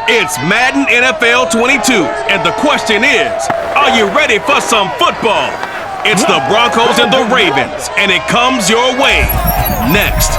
It's Madden NFL 22, and the question is, are you ready for some football? It's the Broncos and the Ravens, and it comes your way next.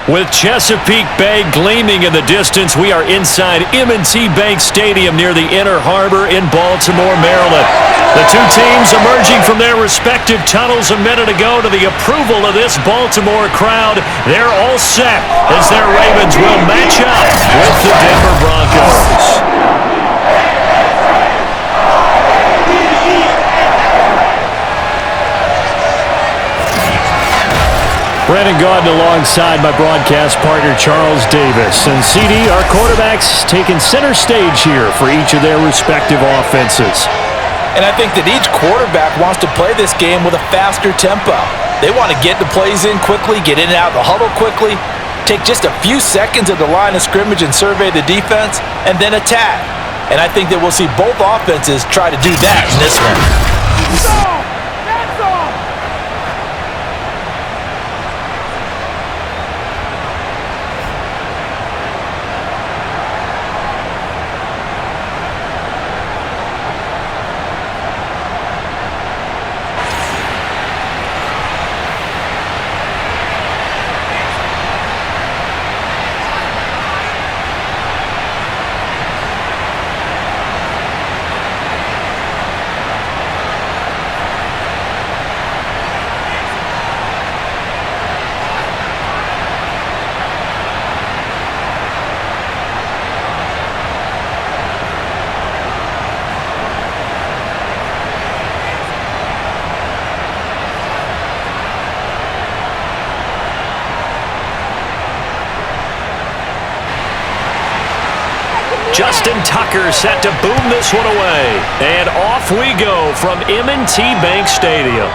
With Chesapeake Bay gleaming in the distance, we are inside M&T Bank Stadium near the Inner Harbor in Baltimore, Maryland. The two teams emerging from their respective tunnels a minute ago to the approval of this Baltimore crowd. They're all set as their Ravens will match up with the Denver Broncos. Brandon Gaudin alongside my broadcast partner Charles Davis. And CD, our quarterbacks taking center stage here for each of their respective offenses. And I think that each quarterback wants to play this game with a faster tempo. They want to get the plays in quickly, get in and out of the huddle quickly, take just a few seconds at the line of scrimmage and survey the defense, and then attack. And I think that we'll see both offenses try to do that in this one. Justin Tucker set to boom this one away. And off we go from M&T Bank Stadium.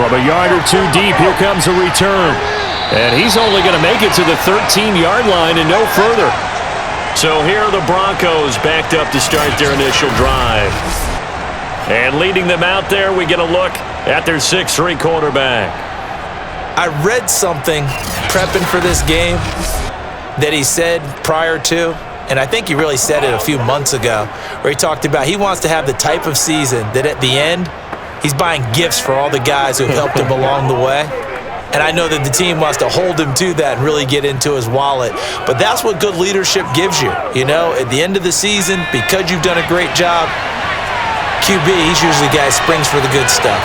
From a yard or two deep, here comes a return. And he's only going to make it to the 13-yard line and no further. So here are the Broncos backed up to start their initial drive. And leading them out there, we get a look at their 6'3" quarterback. I read something prepping for this game that he said prior to, and I think he really said it a few months ago, where he talked about he wants to have the type of season that at the end, he's buying gifts for all the guys who helped him along the way. And I know that the team wants to hold him to that and really get into his wallet. But that's what good leadership gives you. You know, at the end of the season, because you've done a great job, QB, he's usually the guy who springs for the good stuff.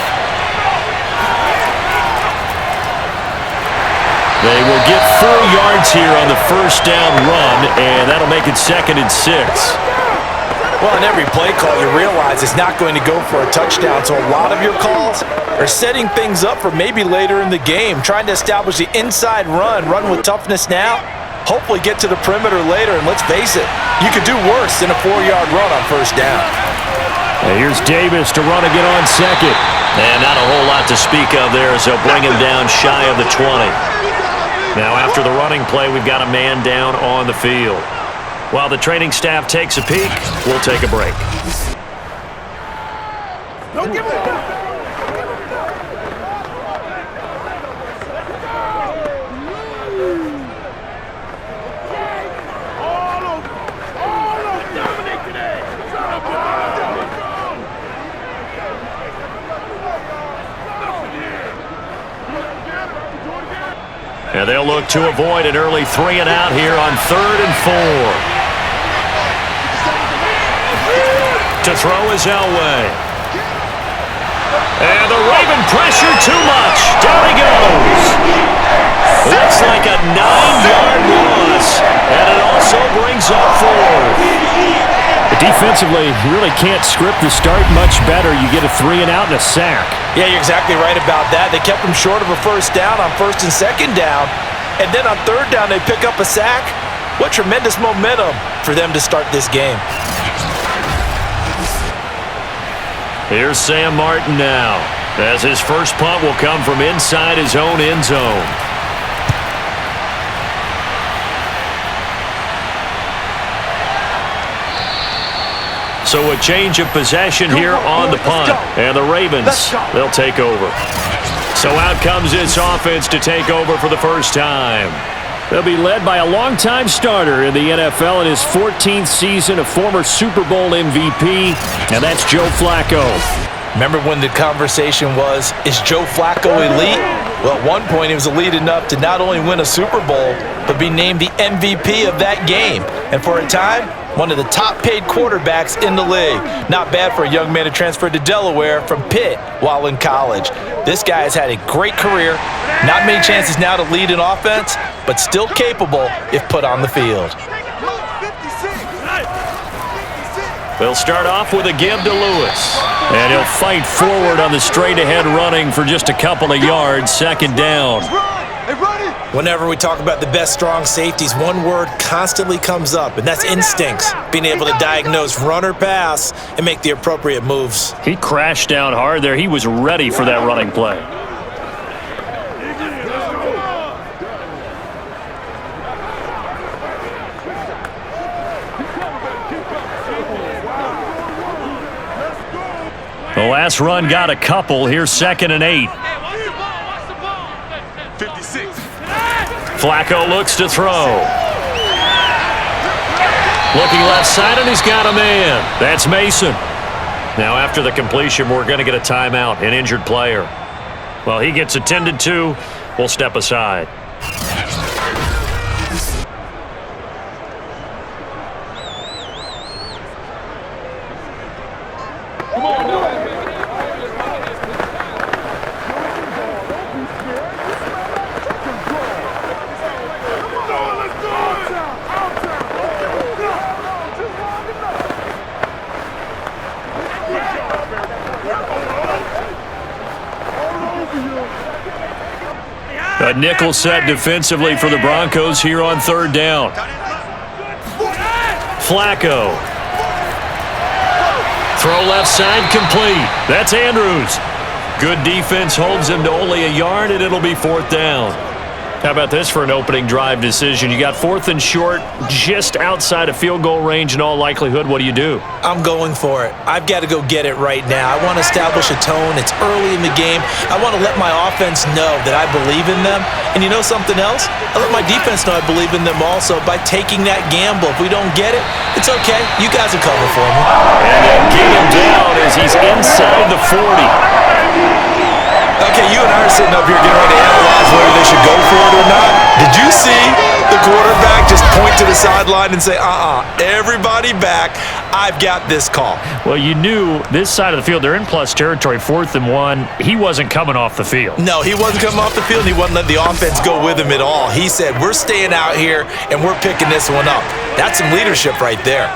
They will get 4 yards here on the first down run, and that'll make it 2nd and 6. Well, in every play call, you realize it's not going to go for a touchdown, so a lot of your calls are setting things up for maybe later in the game, trying to establish the inside run with toughness now, hopefully get to the perimeter later, and let's face it, you could do worse than a 4-yard run on first down. And here's Davis to run again on second. And not a whole lot to speak of there as they'll bring him down shy of the 20. Now after the running play, we've got a man down on the field. While the training staff takes a peek, we'll take a break. Don't give it. And they'll look to avoid an early 3 and out here on 3rd and 4. To throw is Elway. And the Raven pressure too much. Down he goes. Looks like a 9-yard loss. And it also brings up 4. Defensively, you really can't script the start much better. You get a 3 and out and a sack. Yeah, you're exactly right about that. They kept them short of a first down on 1st and 2nd down. And then on 3rd down, they pick up a sack. What tremendous momentum for them to start this game. Here's Sam Martin now, as his first punt will come from inside his own end zone. So a change of possession here on the punt. And the Ravens, they'll take over. So out comes this offense to take over for the first time. They'll be led by a longtime starter in the NFL in his 14th season, a former Super Bowl MVP, and that's Joe Flacco. Remember when the conversation was, is Joe Flacco elite? Well, at one point he was elite enough to not only win a Super Bowl, but be named the MVP of that game. And for a time, one of the top-paid quarterbacks in the league. Not bad for a young man who transferred to Delaware from Pitt while in college. This guy has had a great career. Not many chances now to lead an offense, but still capable if put on the field. They'll start off with a give to Lewis. And he'll fight forward on the straight-ahead running for just a couple of yards, second down. Whenever we talk about the best strong safeties, one word constantly comes up, and that's instincts. Being able to diagnose run or pass and make the appropriate moves. He crashed down hard there. He was ready for that running play. The last run got a couple. Here's 2nd and 8. 56. Flacco looks to throw. Looking left side, and he's got a man. That's Mason. Now, after the completion, we're going to get a timeout, an injured player. Well, he gets attended to. We'll step aside. A nickel set defensively for the Broncos here on 3rd down. Flacco. Throw left side complete. That's Andrews. Good defense holds him to only a yard, and it'll be 4th down. How about this for an opening drive decision? You got 4th and short, just outside of field goal range in all likelihood. What do you do? I'm going for it. I've got to go get it right now. I want to establish a tone. It's early in the game. I want to let my offense know that I believe in them. And you know something else? I let my defense know I believe in them also by taking that gamble. If we don't get it, it's okay. You guys will cover for me. And they'll get him down as he's inside the 40. Okay, you and I are sitting up here getting ready to analyze whether they should go for it or not. Did you see the quarterback just point to the sideline and say, everybody back, I've got this call? Well, you knew this side of the field, they're in plus territory, 4th and 1. He wasn't coming off the field. No, he wasn't coming off the field, and he wasn't letting the offense go with him at all. He said, we're staying out here, and we're picking this one up. That's some leadership right there.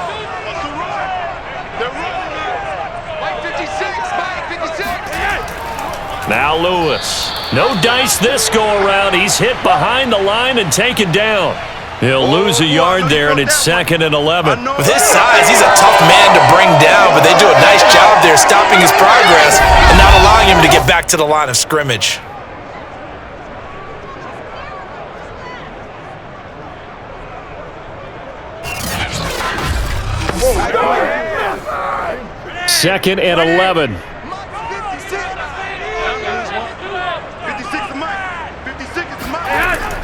Now Lewis. No dice this go-around. He's hit behind the line and taken down. He'll lose a yard there, and it's 2nd and 11. With his size, he's a tough man to bring down, but they do a nice job there stopping his progress and not allowing him to get back to the line of scrimmage. Second and 11.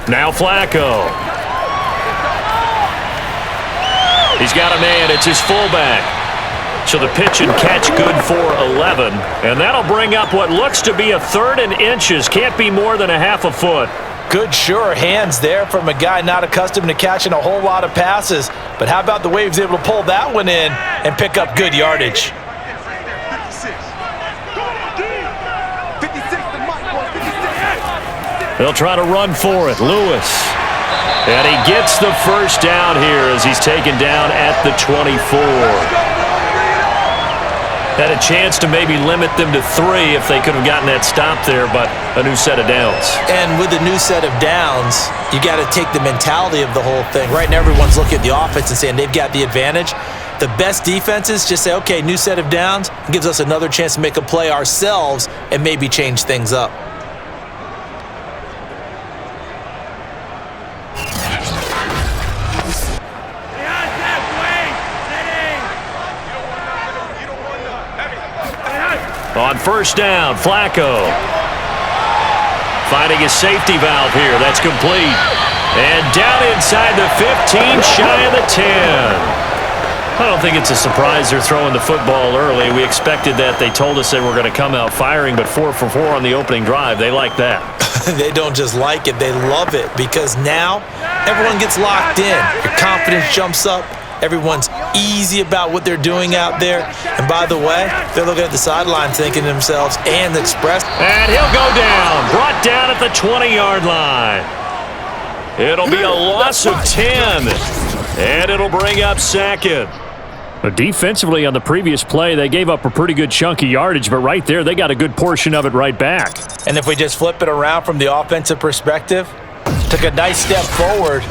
Now Flacco. He's got a man. It's his fullback. So the pitch and catch good for 11. And that'll bring up what looks to be a 3rd and inches. Can't be more than a half a foot. Good, sure hands there from a guy not accustomed to catching a whole lot of passes. But how about the way he was able to pull that one in and pick up good yardage? They'll try to run for it. Lewis. And he gets the first down here as he's taken down at the 24. Had a chance to maybe limit them to 3 if they could have gotten that stop there, but a new set of downs. And with a new set of downs, you got to take the mentality of the whole thing. Right now, everyone's looking at the offense and saying they've got the advantage. The best defenses just say, okay, new set of downs. It gives us another chance to make a play ourselves and maybe change things up. first down. Flacco finding a safety valve here. That's complete. And down inside the 15, shy of the 10. I don't think it's a surprise they're throwing the football early. We expected that. They told us they were going to come out firing, but 4 for 4 on the opening drive. They like that. They don't just like it, they love it, because now everyone gets locked in. Your confidence jumps up. Everyone's easy about what they're doing out there. And by the way, they're looking at the sideline thinking to themselves, and Express. And he'll go down. Brought down at the 20-yard line. It'll be a loss of 10. And it'll bring up second. Defensively on the previous play, they gave up a pretty good chunk of yardage, but right there, they got a good portion of it right back. And if we just flip it around from the offensive perspective, took a nice step forward,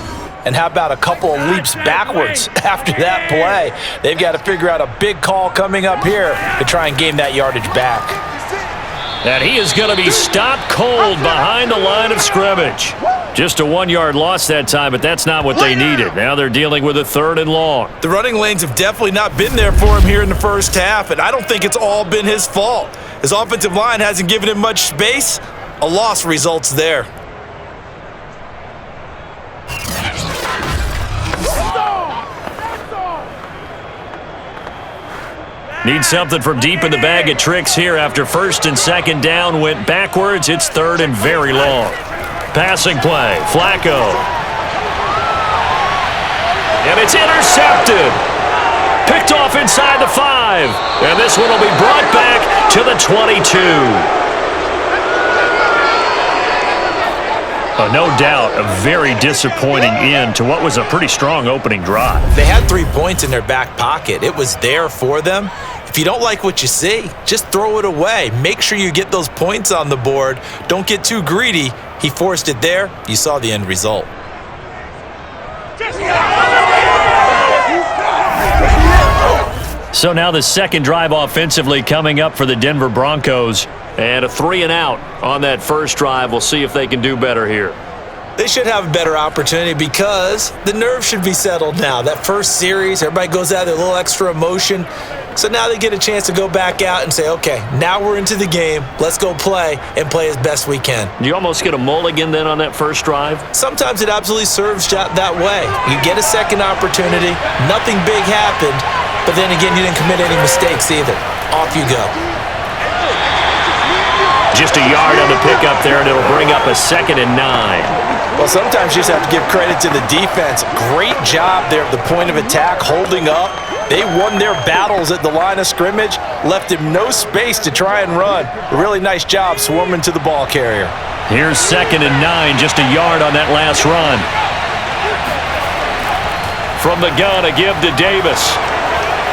and how about a couple of leaps backwards after that play? They've got to figure out a big call coming up here to try and gain that yardage back. And he is going to be stopped cold behind the line of scrimmage. Just a 1-yard loss that time, but that's not what they needed. Now they're dealing with a 3rd and long. The running lanes have definitely not been there for him here in the first half, and I don't think it's all been his fault. His offensive line hasn't given him much space. A loss results there. Need something from deep in the bag of tricks here after 1st and 2nd down went backwards. It's 3rd and very long. Passing play, Flacco. And it's intercepted. Picked off inside the 5. And this one will be brought back to the 22. No doubt a very disappointing end to what was a pretty strong opening drive. They had 3 points in their back pocket. It was there for them. If you don't like what you see, just throw it away. Make sure you get those points on the board. Don't get too greedy. He forced it there. You saw the end result. So now the second drive offensively coming up for the Denver Broncos. And a 3-and-out on that first drive. We'll see if they can do better here. They should have a better opportunity because the nerves should be settled now. That first series, everybody goes out there, a little extra emotion. So now they get a chance to go back out and say, okay, now we're into the game. Let's go play and play as best we can. Do you almost get a mulligan then on that first drive? Sometimes it absolutely serves that way. You get a second opportunity. Nothing big happened. But then again, you didn't commit any mistakes either. Off you go. Just a yard on the pickup there, and it'll bring up a 2nd and 9. Well, sometimes you just have to give credit to the defense. Great job there at the point of attack, holding up. They won their battles at the line of scrimmage, left him no space to try and run. A really nice job swarming to the ball carrier. Here's 2nd and 9, just a yard on that last run. From the gun, a give to Davis.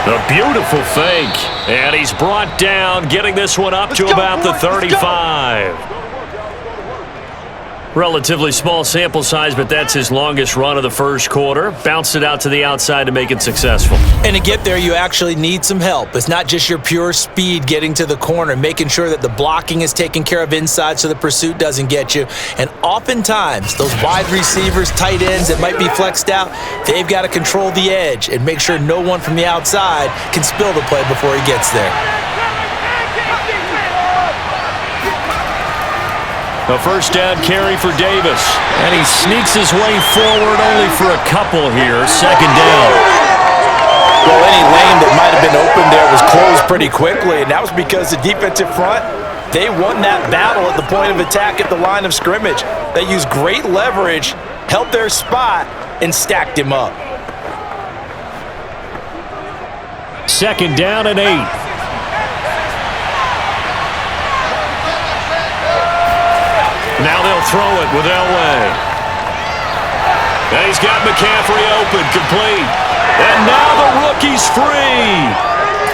A beautiful fake, and he's brought down, getting this one up to about the 35. Relatively small sample size, but that's his longest run of the first quarter. Bounced it out to the outside to make it successful. And to get there, you actually need some help. It's not just your pure speed getting to the corner, making sure that the blocking is taken care of inside so the pursuit doesn't get you. And oftentimes, those wide receivers, tight ends that might be flexed out, they've got to control the edge and make sure no one from the outside can spill the play before he gets there. A first down carry for Davis. And he sneaks his way forward only for a couple here. 2nd down. Well, any lane that might have been open there was closed pretty quickly, and that was because the defensive front, they won that battle at the point of attack at the line of scrimmage. They used great leverage, held their spot, and stacked him up. 2nd down and 8. Now they'll throw it with Elway. And he's got McCaffrey open, complete. And now the rookie's free.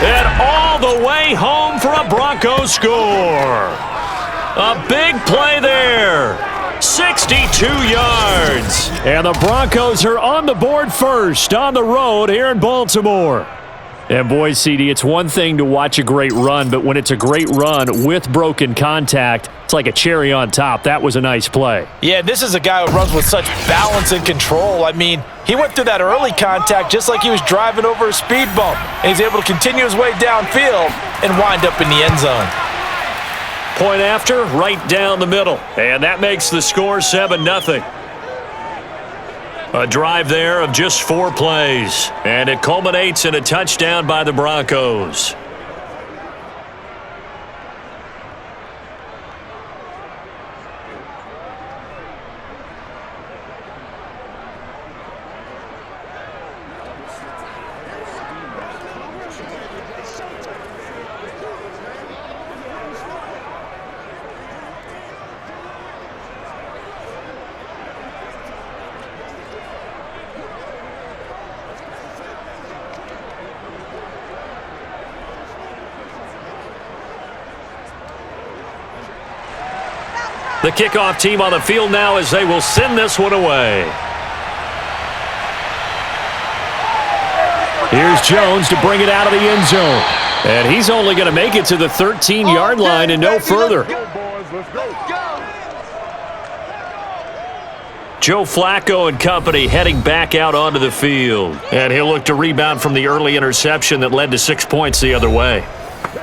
And all the way home for a Broncos score. A big play there. 62 yards. And the Broncos are on the board first on the road here in Baltimore. And boy, CD, it's one thing to watch a great run, but when it's a great run with broken contact, it's like a cherry on top. That was a nice play. Yeah, this is a guy who runs with such balance and control. I mean, he went through that early contact just like he was driving over a speed bump, and he's able to continue his way downfield and wind up in the end zone. Point after, right down the middle. And that makes the score 7-0. A drive there of just 4 plays. And it culminates in a touchdown by the Broncos. The kickoff team on the field now as they will send this one away. Here's Jones to bring it out of the end zone. And he's only going to make it to the 13-yard line and no further. Joe Flacco and company heading back out onto the field. And he'll look to rebound from the early interception that led to 6 points the other way.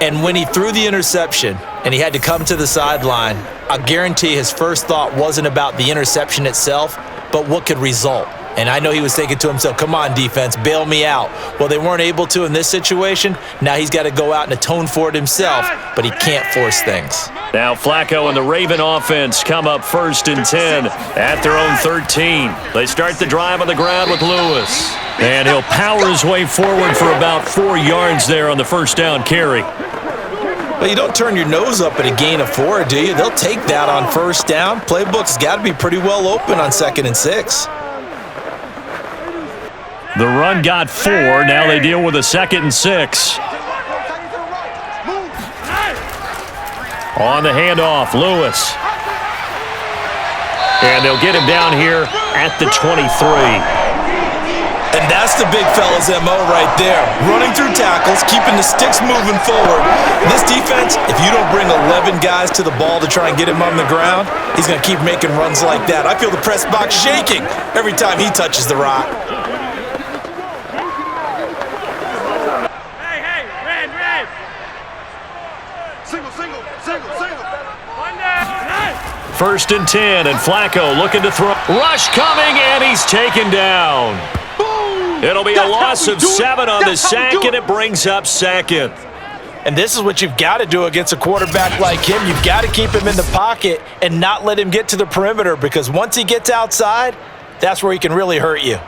And when he threw the interception and he had to come to the sideline, I guarantee his first thought wasn't about the interception itself, but what could result. And I know he was thinking to himself, come on, defense, bail me out. Well, they weren't able to in this situation. Now he's got to go out and atone for it himself, but he can't force things. Now Flacco and the Raven offense come up 1st and 10 at their own 13. They start the drive on the ground with Lewis. And he'll power his way forward for about 4 yards there on the first down carry. But you don't turn your nose up at a gain of 4, do you? They'll take that on first down. Playbook's got to be pretty well open on 2nd and 6. The run got 4. Now they deal with a 2nd and 6. On the handoff, Lewis. And they'll get him down here at the 23. And that's the big fella's MO right there. Running through tackles, keeping the sticks moving forward. This defense, if you don't bring 11 guys to the ball to try and get him on the ground, he's going to keep making runs like that. I feel the press box shaking every time he touches the rock. Hey, red. Single. 1st and 10, and Flacco looking to throw. Rush coming, and he's taken down. It'll be a loss of 7 on the sack, and it brings up 2nd. And this is what you've got to do against a quarterback like him. You've got to keep him in the pocket and not let him get to the perimeter, because once he gets outside, that's where he can really hurt you.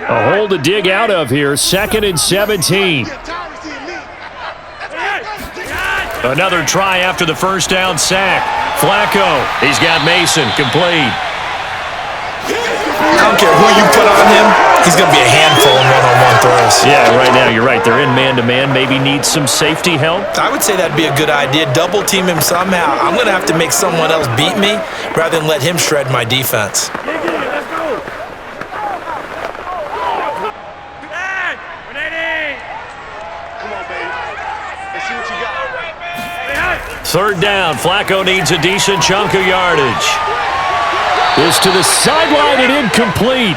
A hole to dig out of here. 2nd and 17. Another try after the first down sack. Flacco, he's got Mason, complete. I don't care who you put on him, he's going to be a handful in one-on-one throws. Yeah, right now, you're right. They're in man-to-man. Maybe needs some safety help. I would say that'd be a good idea. Double team him somehow. I'm going to have to make someone else beat me rather than let him shred my defense. Third down, Flacco needs a decent chunk of yardage. This to the sideline and incomplete.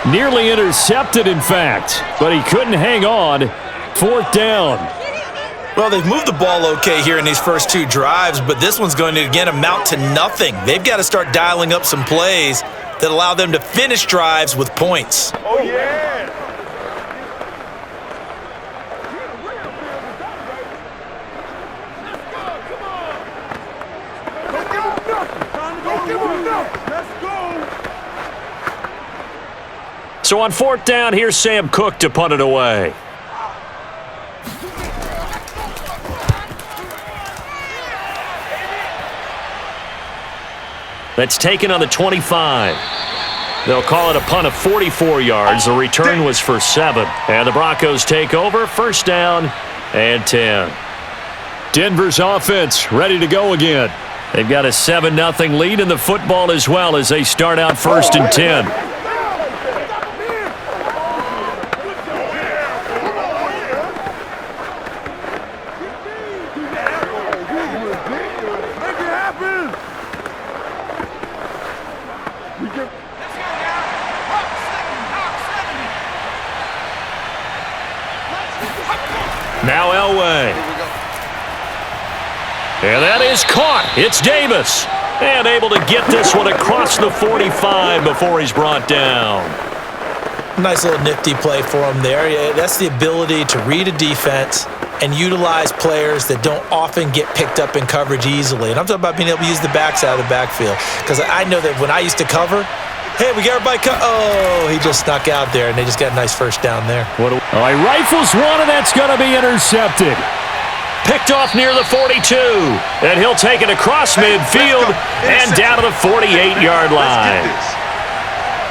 Nearly intercepted, in fact, but he couldn't hang on. 4th down. Well, they've moved the ball okay here in these first 2 drives, but this one's going to, again, amount to nothing. They've got to start dialing up some plays that allow them to finish drives with points. Oh, yeah. So on 4th down, here's Sam Cook to punt it away. That's taken on the 25. They'll call it a punt of 44 yards. The return was for 7. And the Broncos take over. 1st down and 10. Denver's offense ready to go again. They've got a 7-0 lead in the football as well as they start out 1st and 10. Now Elway. And that is caught. It's Davis. And able to get this one across the 45 before he's brought down. Nice little nifty play for him there. Yeah, that's the ability to read a defense and utilize players that don't often get picked up in coverage easily. And I'm talking about being able to use the backside of the backfield. Because I know that when I used to cover, hey, we got everybody oh, he just snuck out there, and they just got a nice first down there. All right, rifles one, and that's going to be intercepted. Picked off near the 42, and he'll take it across midfield and down to the 48-yard line.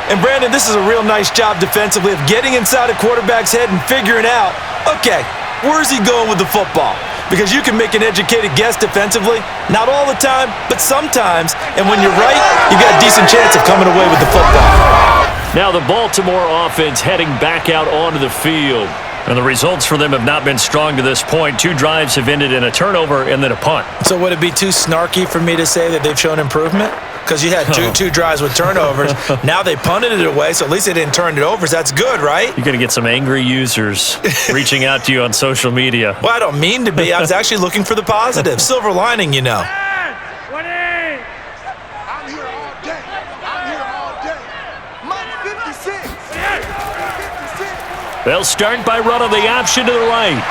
And, Brandon, this is a real nice job defensively of getting inside a quarterback's head and figuring out, okay, where's he going with the football? Because you can make an educated guess defensively, not all the time, but sometimes. And when you're right, you got a decent chance of coming away with the football. Now the Baltimore offense heading back out onto the field. And the results for them have not been strong to this point. 2 drives have ended in a turnover and then a punt. So would it be too snarky for me to say that they've shown improvement? Because you had two drives with turnovers. Now they punted it away, so at least they didn't turn it over. So that's good, right? You're going to get some angry users reaching out to you on social media. Well, I don't mean to be. I was actually looking for the positive. Silver lining, you know. I'm here all day. I'm here all day. Mike 56. 56. They'll start by running the option to the right.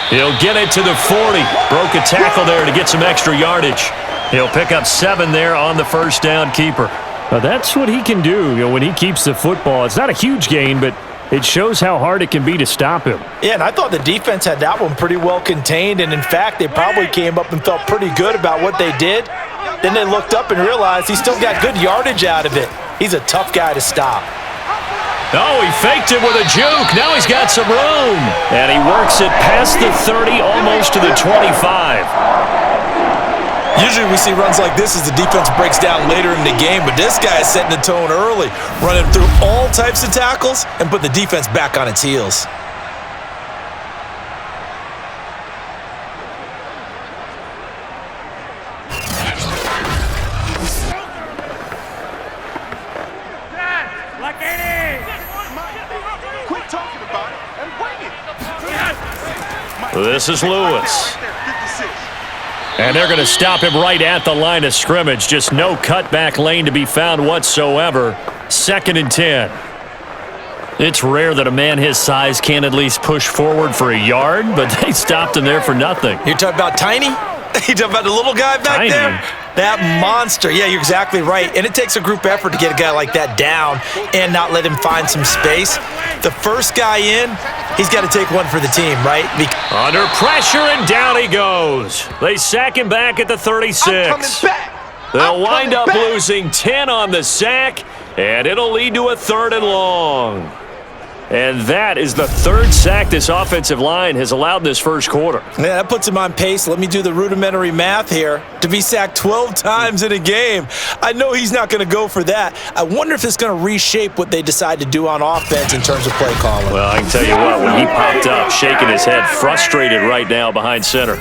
He'll get it to the 40. Broke a tackle there to get some extra yardage. He'll pick up 7 there on the first down keeper. That's what he can do, when he keeps the football. It's not a huge gain, but it shows how hard it can be to stop him. Yeah, and I thought the defense had that one pretty well contained, and in fact, they probably came up and felt pretty good about what they did. Then they looked up and realized he still got good yardage out of it. He's a tough guy to stop. Oh, he faked it with a juke. Now he's got some room. And he works it past the 30, almost to the 25. Usually we see runs like this as the defense breaks down later in the game, but this guy is setting the tone early, running through all types of tackles and put the defense back on its heels. Quit talking about it and bring it. This is Lewis. 56. And they're going to stop him right at the line of scrimmage. Just no cutback lane to be found whatsoever. 2nd and 10. It's rare that a man his size can't at least push forward for a yard, but they stopped him there for nothing. You're talking about Tiny? You talking about the little guy back there? That monster. Yeah, you're exactly right. And it takes a group effort to get a guy like that down and not let him find some space. The first guy in, he's got to take one for the team, right? Under pressure, and down he goes. They sack him back at the 36. They'll wind up losing 10 on the sack, and it'll lead to a 3rd and long. And that is the 3rd sack this offensive line has allowed in this first quarter. Yeah, that puts him on pace. Let me do the rudimentary math here. To be sacked 12 times in a game, I know he's not going to go for that. I wonder if it's going to reshape what they decide to do on offense in terms of play calling. Well, I can tell you what, when he popped up, shaking his head, frustrated right now behind center.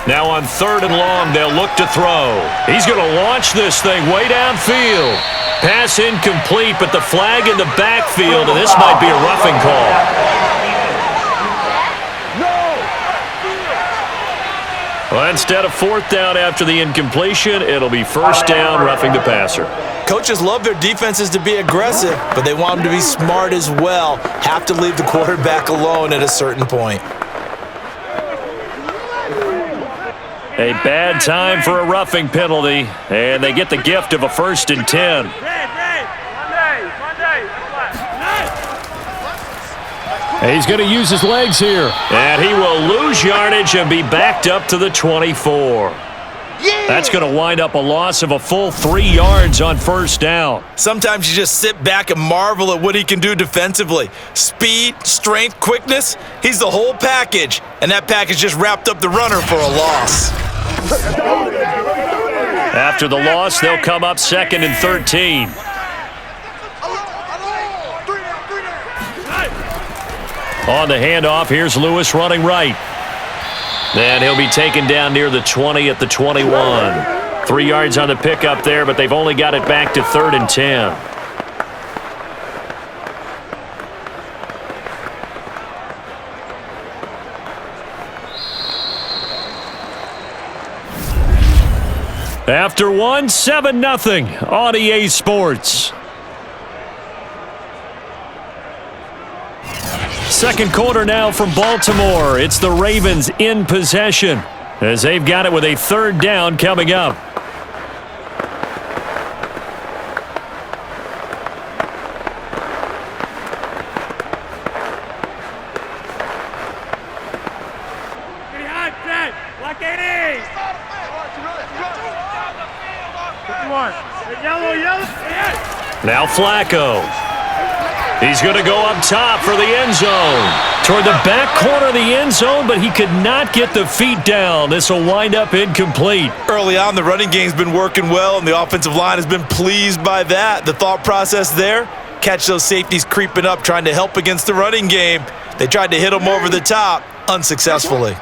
Now on 3rd and long, they'll look to throw. He's going to launch this thing way downfield. Pass incomplete, but the flag in the backfield, and this might be a roughing call. Well, instead of 4th down after the incompletion, it'll be 1st down, roughing the passer. Coaches love their defenses to be aggressive, but they want them to be smart as well. Have to leave the quarterback alone at a certain point. A bad time for a roughing penalty, and they get the gift of a 1st and 10. He's going to use his legs here. And he will lose yardage and be backed up to the 24. That's going to wind up a loss of a full 3 yards on 1st down. Sometimes you just sit back and marvel at what he can do defensively. Speed, strength, quickness, he's the whole package. And that package just wrapped up the runner for a loss. After the loss, they'll come up 2nd and 13. On the handoff, here's Lewis running right. Then he'll be taken down near the 20 at the 21. 3 yards on the pickup there, but they've only got it back to 3rd and 10. After one, 7-0 on EA Sports. Second quarter now from Baltimore. It's the Ravens in possession as they've got it with a third down coming up. Now Flacco. He's going to go up top for the end zone. Toward the back corner of the end zone, but he could not get the feet down. This will wind up incomplete. Early on, the running game's been working well, and the offensive line has been pleased by that. The thought process there, catch those safeties creeping up, trying to help against the running game. They tried to hit him over the top, unsuccessfully.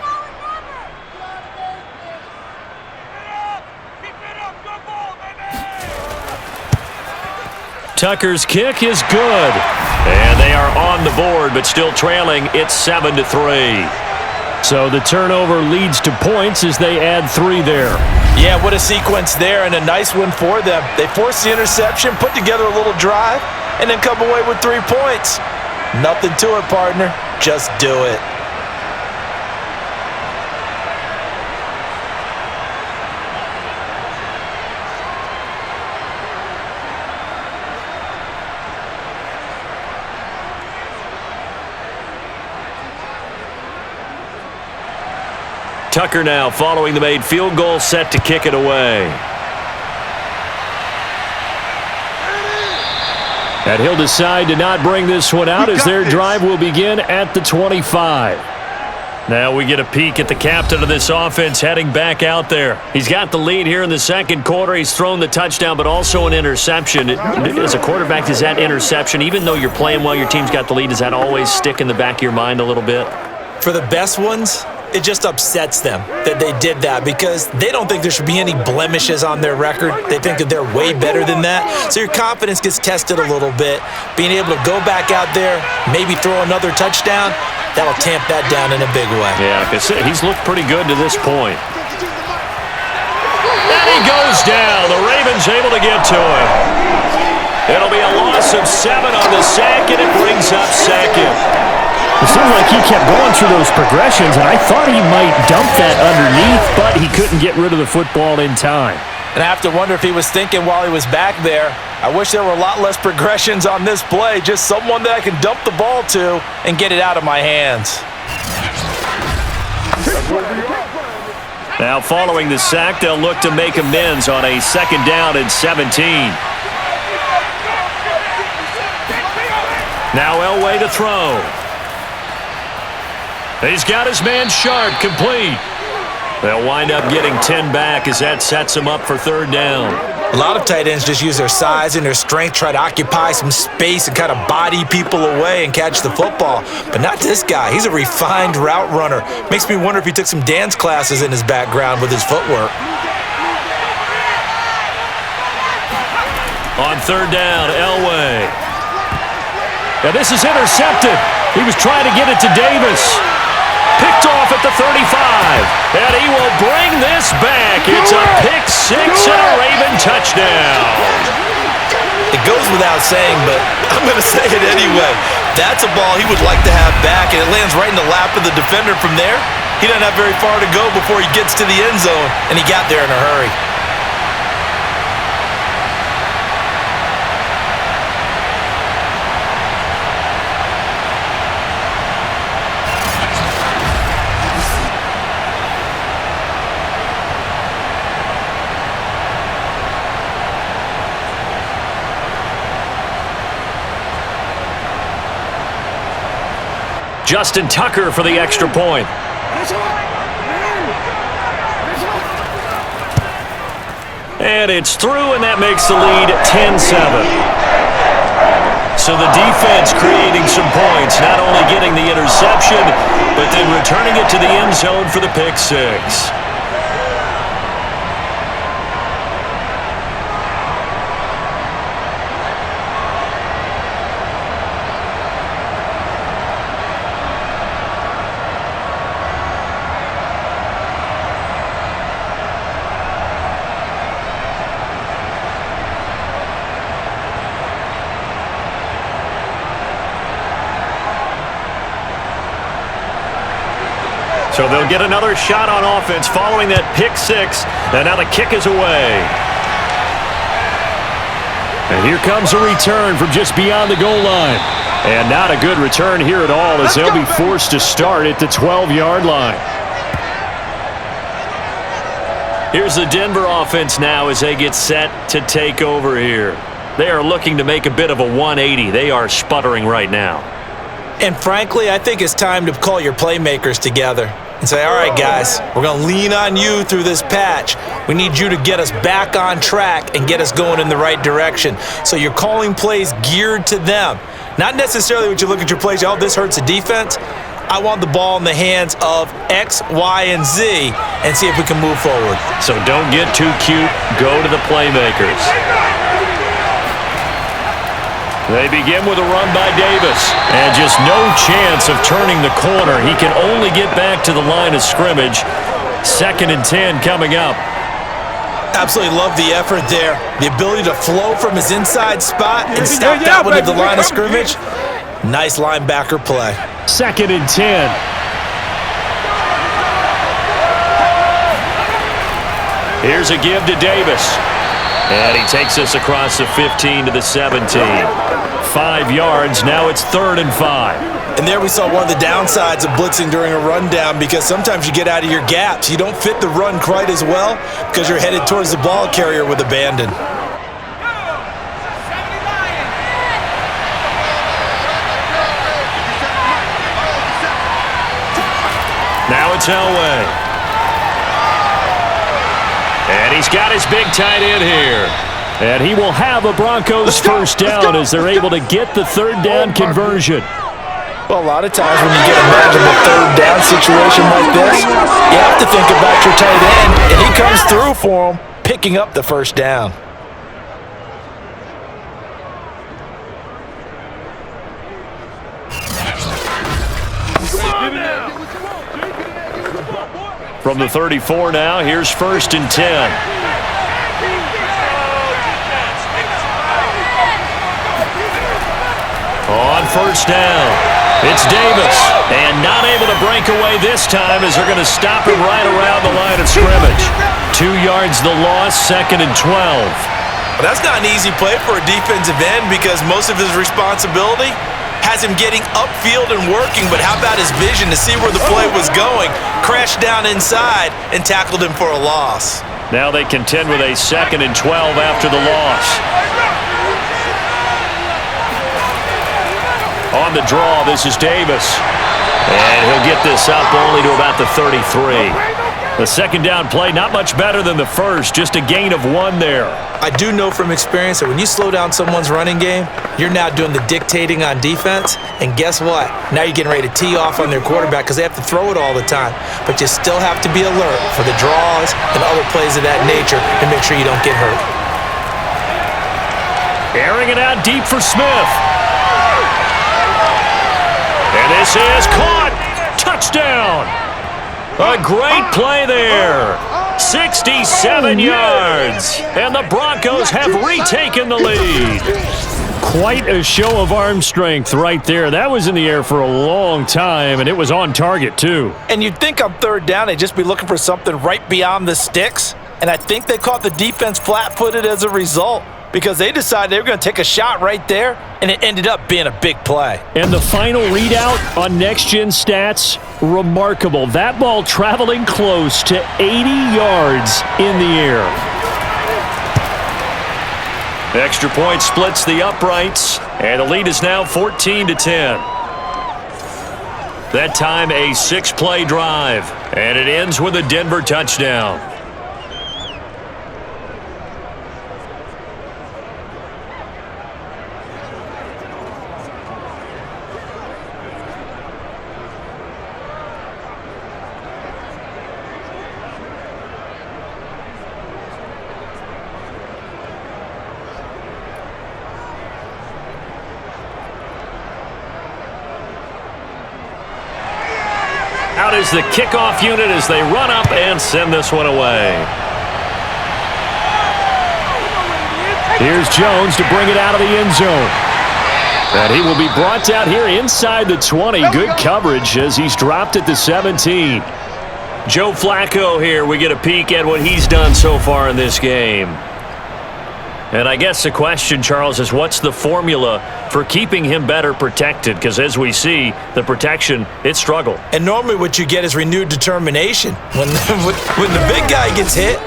Tucker's kick is good. And they are on the board, but still trailing. It's 7-3. So the turnover leads to points as they add 3 there. Yeah, what a sequence there, and a nice one for them. They forced the interception, put together a little drive, and then come away with 3 points. Nothing to it, partner. Just do it. Tucker now following the made field goal, set to kick it away. And he'll decide to not bring this one out as their drive will begin at the 25. Now we get a peek at the captain of this offense heading back out there. He's got the lead here in the second quarter. He's thrown the touchdown, but also an interception. As a quarterback, does that interception, even though you're playing well, your team's got the lead, does that always stick in the back of your mind a little bit? For the best ones, it just upsets them that they did that because they don't think there should be any blemishes on their record. They think that they're way better than that. So your confidence gets tested a little bit. Being able to go back out there, maybe throw another touchdown, that'll tamp that down in a big way. Yeah, because he's looked pretty good to this point. And he goes down. The Ravens able to get to him. It'll be a loss of 7 on the sack, and it brings up second. It seemed like he kept going through those progressions, and I thought he might dump that underneath, but he couldn't get rid of the football in time. And I have to wonder if he was thinking while he was back there, I wish there were a lot less progressions on this play, just someone that I can dump the ball to and get it out of my hands. Now following the sack, they'll look to make amends on a second down and 17. Now Elway to throw. He's got his man Sharp complete. They'll wind up getting 10 back as that sets him up for third down. A lot of tight ends just use their size and their strength, try to occupy some space and kind of body people away and catch the football. But not this guy. He's a refined route runner. Makes me wonder if he took some dance classes in his background with his footwork. On third down, Elway. Now this is intercepted. He was trying to get it to Davis. Picked off at the 35. And he will bring this back. It's a pick six and a Raven touchdown. It goes without saying, but I'm going to say it anyway. That's a ball he would like to have back, and it lands right in the lap of the defender from there. He doesn't have very far to go before he gets to the end zone, and he got there in a hurry. Justin Tucker for the extra point. And it's through, and that makes the lead 10-7. So the defense creating some points, not only getting the interception, but then returning it to the end zone for the pick six. So they'll get another shot on offense following that pick six. And now the kick is away. And here comes a return from just beyond the goal line. And not a good return here at all as they'll be forced to start at the 12-yard line. Here's the Denver offense now as they get set to take over here. They are looking to make a bit of a 180. They are sputtering right now. And frankly, I think it's time to call your playmakers together and say, all right, guys, we're going to lean on you through this patch. We need you to get us back on track and get us going in the right direction. So you're calling plays geared to them. Not necessarily when you look at your plays, oh, this hurts the defense. I want the ball in the hands of X, Y, and Z and see if we can move forward. So don't get too cute. Go to the playmakers. They begin with a run by Davis. And just no chance of turning the corner. He can only get back to the line of scrimmage. 2nd and 10 coming up. Absolutely love the effort there. The ability to flow from his inside spot and stop that one at the line of scrimmage. Nice linebacker play. 2nd and 10. Here's a give to Davis. And he takes us across the 15 to the 17. 5 yards. Now it's 3rd and 5. And there we saw one of the downsides of blitzing during a rundown because sometimes you get out of your gaps. You don't fit the run quite as well because you're headed towards the ball carrier with abandon. Now it's Elway. And he's got his big tight end here. And he will have a Broncos first down as they're able to get the 3rd down conversion. Well, a lot of times when you get a manageable 3rd down situation like this, you have to think about your tight end, and he comes through for him, picking up the 1st down. From the 34 now, here's 1st and 10. On 1st down, it's Davis. And not able to break away this time as they're going to stop him right around the line of scrimmage. 2 yards the loss, 2nd and 12. Well, that's not an easy play for a defensive end because most of his responsibility has him getting upfield and working, but how about his vision to see where the play was going? Crashed down inside and tackled him for a loss. Now they contend with a 2nd and 12 after the loss. On the draw, this is Davis. And he'll get this up only to about the 33. The 2nd down play, not much better than the first, just a gain of 1 there. I do know from experience that when you slow down someone's running game, you're now doing the dictating on defense. And guess what? Now you're getting ready to tee off on their quarterback because they have to throw it all the time. But you still have to be alert for the draws and other plays of that nature and make sure you don't get hurt. Airing it out deep for Smith. And this is caught. Touchdown. A great play there. 67 yards. And the Broncos have retaken the lead. Quite a show of arm strength right there. That was in the air for a long time, and it was on target, too. And you'd think on 3rd down, they'd just be looking for something right beyond the sticks. And I think they caught the defense flat-footed as a result because they decided they were going to take a shot right there, and it ended up being a big play. And the final readout on next-gen stats, remarkable. That ball traveling close to 80 yards in the air. Extra point splits the uprights, and the lead is now 14 to 10. That time a 6-play drive, and it ends with a Denver touchdown. Out is the kickoff unit as they run up and send this one away. Here's Jones to bring it out of the end zone. And he will be brought down here inside the 20. Good coverage as he's dropped at the 17. Joe Flacco here. We get a peek at what he's done so far in this game. And I guess the question, Charles, is what's the formula for keeping him better protected? Because as we see, the protection, it struggled. And normally what you get is renewed determination. When the big guy gets hit,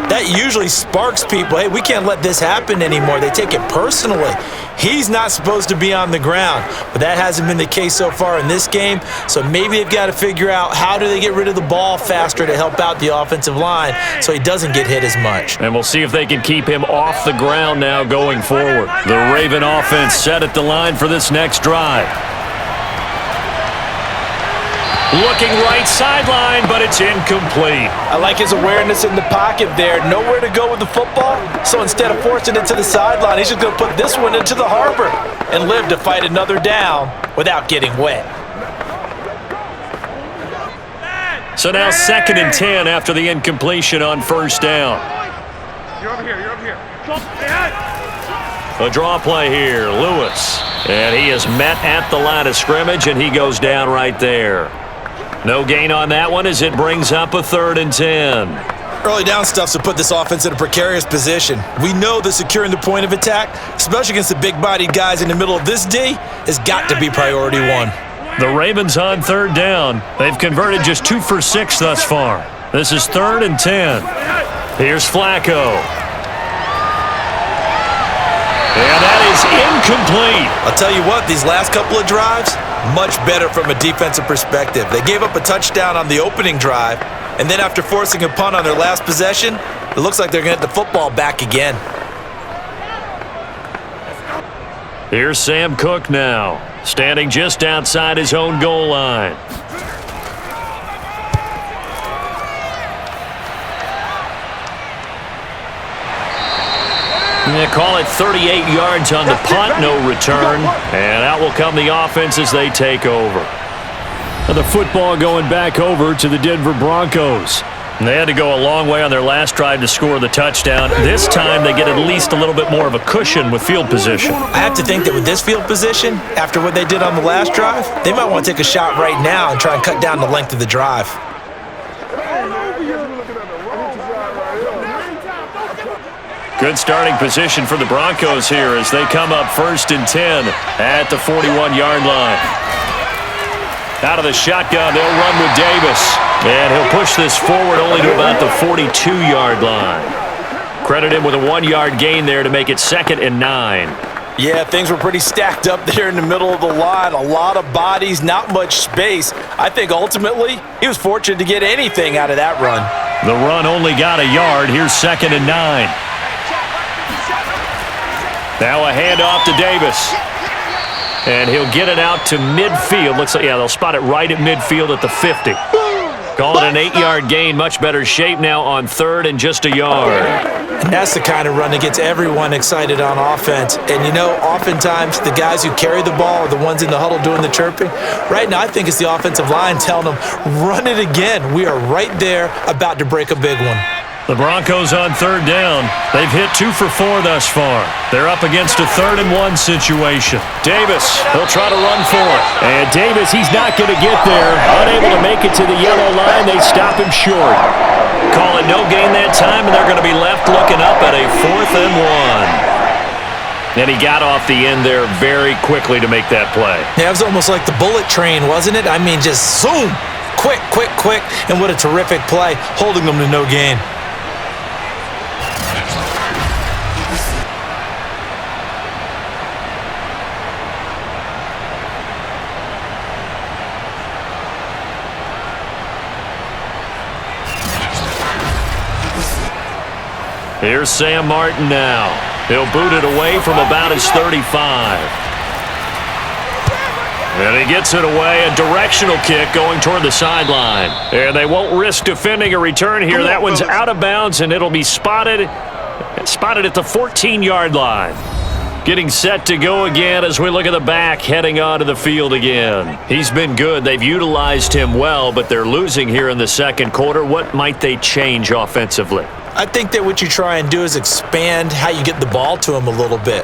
that usually sparks people. Hey, we can't let this happen anymore. They take it personally. He's not supposed to be on the ground, but that hasn't been the case so far in this game. So maybe they've got to figure out how do they get rid of the ball faster to help out the offensive line so he doesn't get hit as much. And we'll see if they can keep him off the ground now going forward. The Raven offense set at the line for this next drive. Looking right sideline, but it's incomplete. I like his awareness in the pocket there. Nowhere to go with the football, so instead of forcing it to the sideline, he's just going to put this one into the harbor and live to fight another down without getting wet. So now 2nd and 10 after the incompletion on first down. You're over here. You're over here. A draw play here, Lewis. And he is met at the line of scrimmage, and he goes down right there. No gain on that one as it brings up a 3rd and 10. Early down stuff's to put this offense in a precarious position. We know that securing the point of attack, especially against the big-bodied guys in the middle of this D, has got to be priority one. The Ravens on 3rd down. They've converted just 2 for 6 thus far. This is 3rd and 10. Here's Flacco. And that is incomplete. I'll tell you what, these last couple of drives, much better from a defensive perspective. They gave up a touchdown on the opening drive, and then after forcing a punt on their last possession, it looks like they're going to get the football back again. Here's Sam Cook now, standing just outside his own goal line. They call it 38 yards on the punt, no return. And out will come the offense as they take over. The football going back over to the Denver Broncos. And they had to go a long way on their last drive to score the touchdown. This time they get at least a little bit more of a cushion with field position. I have to think that with this field position, after what they did on the last drive, they might want to take a shot right now and try and cut down the length of the drive. Good starting position for the Broncos here as they come up 1st and 10 at the 41-yard line. Out of the shotgun, they'll run with Davis. And he'll push this forward only to about the 42-yard line. Credit him with a 1-yard gain there to make it 2nd and 9. Yeah, things were pretty stacked up there in the middle of the line. A lot of bodies, not much space. I think ultimately he was fortunate to get anything out of that run. The run only got a yard. Here's 2nd and 9. Now a handoff to Davis. And he'll get it out to midfield. Looks like, yeah, they'll spot it right at midfield at the 50. Call it an 8-yard gain. Much better shape now on 3rd and just a yard. And that's the kind of run that gets everyone excited on offense. And, you know, oftentimes the guys who carry the ball are the ones in the huddle doing the chirping. Right now, I think it's the offensive line telling them, run it again. We are right there about to break a big one. The Broncos on 3rd down. They've hit 2 for 4 thus far. They're up against a 3rd and 1 situation. Davis, he'll try to run for it. And Davis, he's not going to get there. Unable to make it to the yellow line. They stop him short. Call it no gain that time, and they're going to be left looking up at a 4th and 1. And he got off the end there very quickly to make that play. Yeah, it was almost like the bullet train, wasn't it? I mean, just zoom. Quick, quick, quick. And what a terrific play, holding them to no gain. Here's Sam Martin now. He'll boot it away from about his 35. And he gets it away, a directional kick going toward the sideline. And they won't risk defending a return here. That one's out of bounds, and it'll be spotted at the 14-yard line. Getting set to go again as we look at the back heading onto the field again. He's been good. They've utilized him well, but they're losing here in the second quarter. What might they change offensively? I think that what you try and do is expand how you get the ball to him a little bit.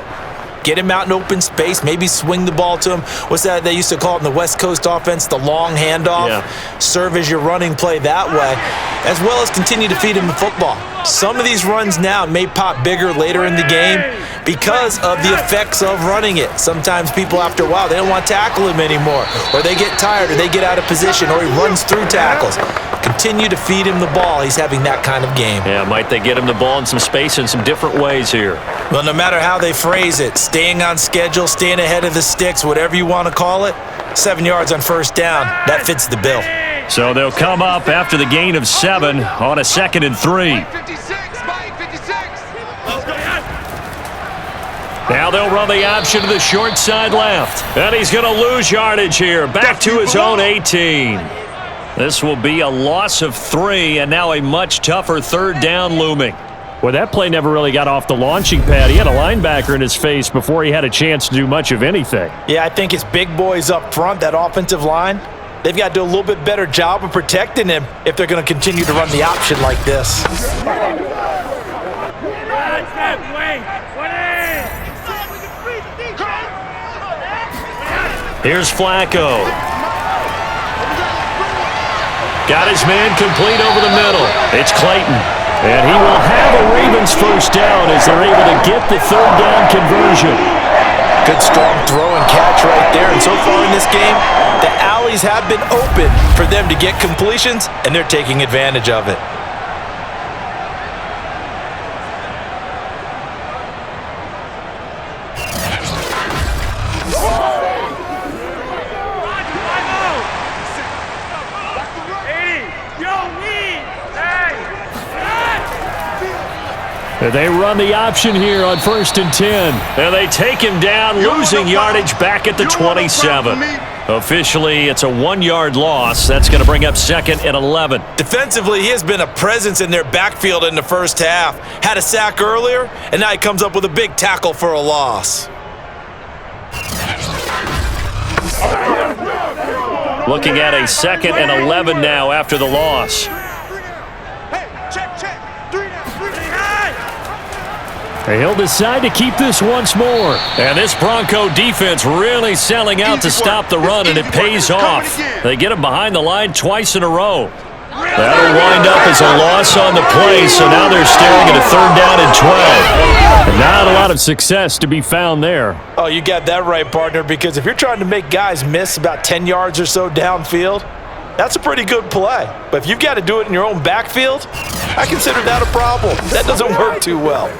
Get him out in open space, maybe swing the ball to him. What's that they used to call it in the West Coast offense, the long handoff? Yeah. Serve as your running play that way, as well as continue to feed him the football. Some of these runs now may pop bigger later in the game because of the effects of running it. Sometimes people, after a while, they don't want to tackle him anymore, or they get tired, or they get out of position, or he runs through tackles. Continue to feed him the ball. He's having that kind of game. Yeah, might they get him the ball in some space in some different ways here? Well, no matter how they phrase it, staying on schedule, staying ahead of the sticks, whatever you want to call it, 7 yards on first down, that fits the bill. So they'll come up after the gain of 7 on a 2nd and 3. Now they'll run the option to the short side left. And he's going to lose yardage here. Back to his own 18. This will be a loss of 3, and now a much tougher 3rd down looming. Well, that play never really got off the launching pad. He had a linebacker in his face before he had a chance to do much of anything. Yeah, I think it's big boys up front, that offensive line. They've got to do a little bit better job of protecting him if they're going to continue to run the option like this. Here's Flacco. Got his man complete over the middle. It's Clayton. And he will have a Ravens first down as they're able to get the 3rd down conversion. Good strong throw and catch right there. And so far in this game, the alleys have been open for them to get completions, and they're taking advantage of it. They run the option here on 1st and 10. And they take him down, losing yardage back at the 27. Officially, it's a 1-yard loss. That's going to bring up 2nd and 11. Defensively, he has been a presence in their backfield in the first half. Had a sack earlier, and now he comes up with a big tackle for a loss. Looking at a 2nd and 11 now after the loss. He'll decide to keep this once more. And this Bronco defense really selling out to stop the run, and it pays off. They get him behind the line twice in a row. That'll wind up as a loss on the play, so now they're staring at a 3rd down and 12. And not a lot of success to be found there. Oh, you got that right, partner, because if you're trying to make guys miss about 10 yards or so downfield, that's a pretty good play. But if you've got to do it in your own backfield, I consider that a problem. That doesn't work too well.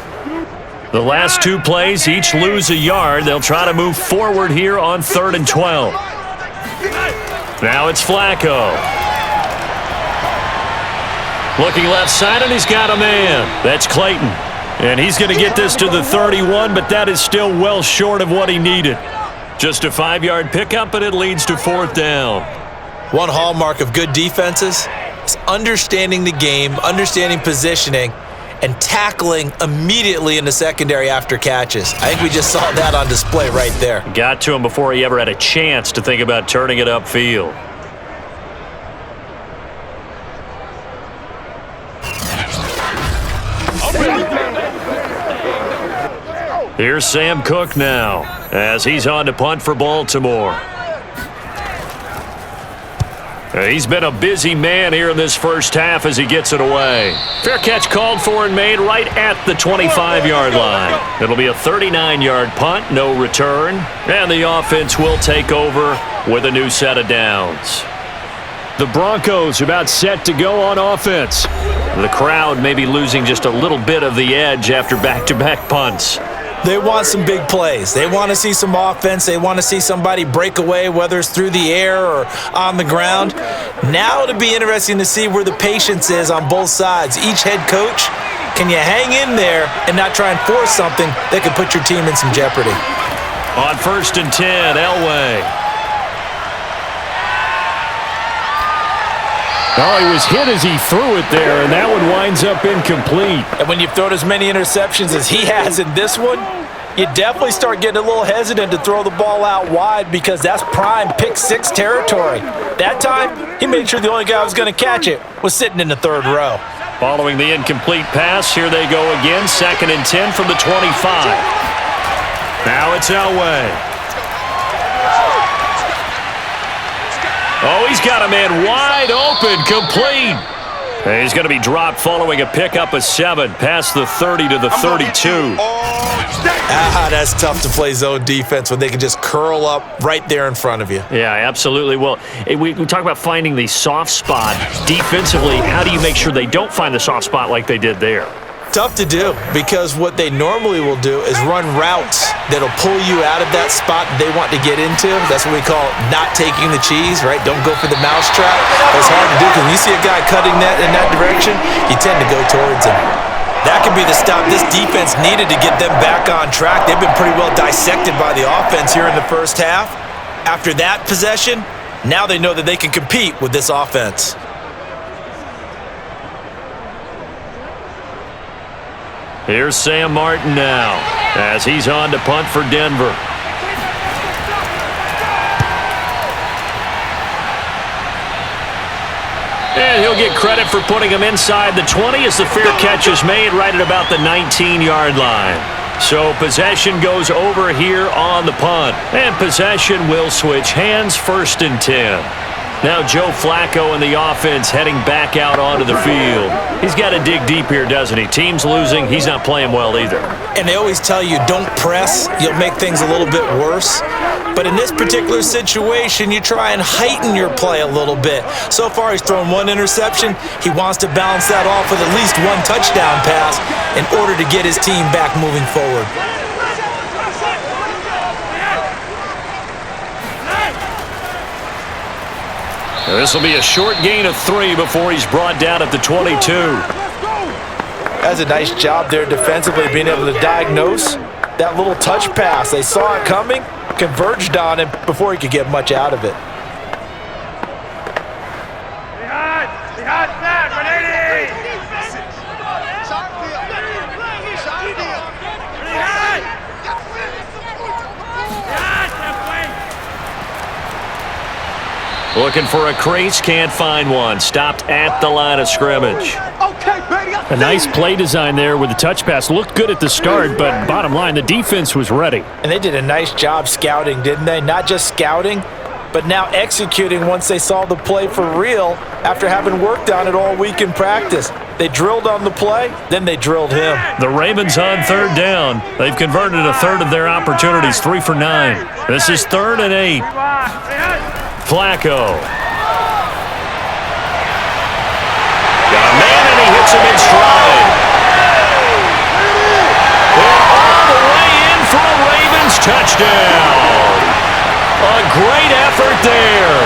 The last 2 plays each lose a yard. They'll try to move forward here on 3rd and 12. Now it's Flacco. Looking left side, and he's got a man. That's Clayton. And he's going to get this to the 31, but that is still well short of what he needed. Just a 5-yard pickup, but it leads to 4th down. One hallmark of good defenses is understanding the game, understanding positioning, and tackling immediately in the secondary after catches. I think we just saw that on display right there. Got to him before he ever had a chance to think about turning it upfield. Here's Sam Cook now as he's on to punt for Baltimore. He's been a busy man here in this first half as he gets it away. Fair catch called for and made right at the 25-yard line. It'll be a 39-yard punt, no return, and the offense will take over with a new set of downs. The Broncos about set to go on offense. The crowd may be losing just a little bit of the edge after back-to-back punts. They want some big plays. They want to see some offense. They want to see somebody break away, whether it's through the air or on the ground. Now it'll be interesting to see where the patience is on both sides. Each head coach, can you hang in there and not try and force something that could put your team in some jeopardy? On 1st and 10, Elway. Oh, he was hit as he threw it there, and that one winds up incomplete. And when you've thrown as many interceptions as he has in this one, you definitely start getting a little hesitant to throw the ball out wide because that's prime pick-6 territory. That time, he made sure the only guy who was going to catch it was sitting in the 3rd row. Following the incomplete pass, here they go again, 2nd and 10 from the 25. Now it's Elway. Oh, he's got a man wide open, complete. And he's going to be dropped following a pickup of 7 past the 30 to the 32. That's tough to play zone defense when they can just curl up right there in front of you. Yeah, absolutely. Well, we talk about finding the soft spot. Defensively, how do you make sure they don't find the soft spot like they did there? Tough to do, because what they normally will do is run routes that'll pull you out of that spot they want to get into. That's what we call not taking the cheese, right? Don't go for the mousetrap. It's hard to do because when you see a guy cutting that in that direction, you tend to go towards him. That could be the stop this defense needed to get them back on track. They've been pretty well dissected by the offense here in the first half. After that possession, now they know that they can compete with this offense. Here's Sam Martin now as he's on to punt for Denver. And he'll get credit for putting him inside the 20 as the fair catch is made right at about the 19-yard line. So possession goes over here on the punt. And possession will switch hands, 1st and 10. Now Joe Flacco and the offense heading back out onto the field. He's got to dig deep here, doesn't he? Team's losing. He's not playing well either. And they always tell you, don't press. You'll make things a little bit worse. But in this particular situation, you try and heighten your play a little bit. So far, he's thrown 1 interception. He wants to balance that off with at least 1 touchdown pass in order to get his team back moving forward. This will be a short gain of 3 before he's brought down at the 22. That's a nice job there defensively, being able to diagnose that little touch pass. They saw it coming, converged on him before he could get much out of it. Looking for a crease, can't find one. Stopped at the line of scrimmage. A nice play design there with the touch pass. Looked good at the start, but bottom line, the defense was ready. And they did a nice job scouting, didn't they? Not just scouting, but now executing once they saw the play for real after having worked on it all week in practice. They drilled on the play, then they drilled him. The Ravens on 3rd down. They've converted a 1/3 of their opportunities, 3 for 9. This is 3rd and 8. Flacco. Got a man and he hits him in stride. They're all the way in for a Ravens touchdown. A great effort there.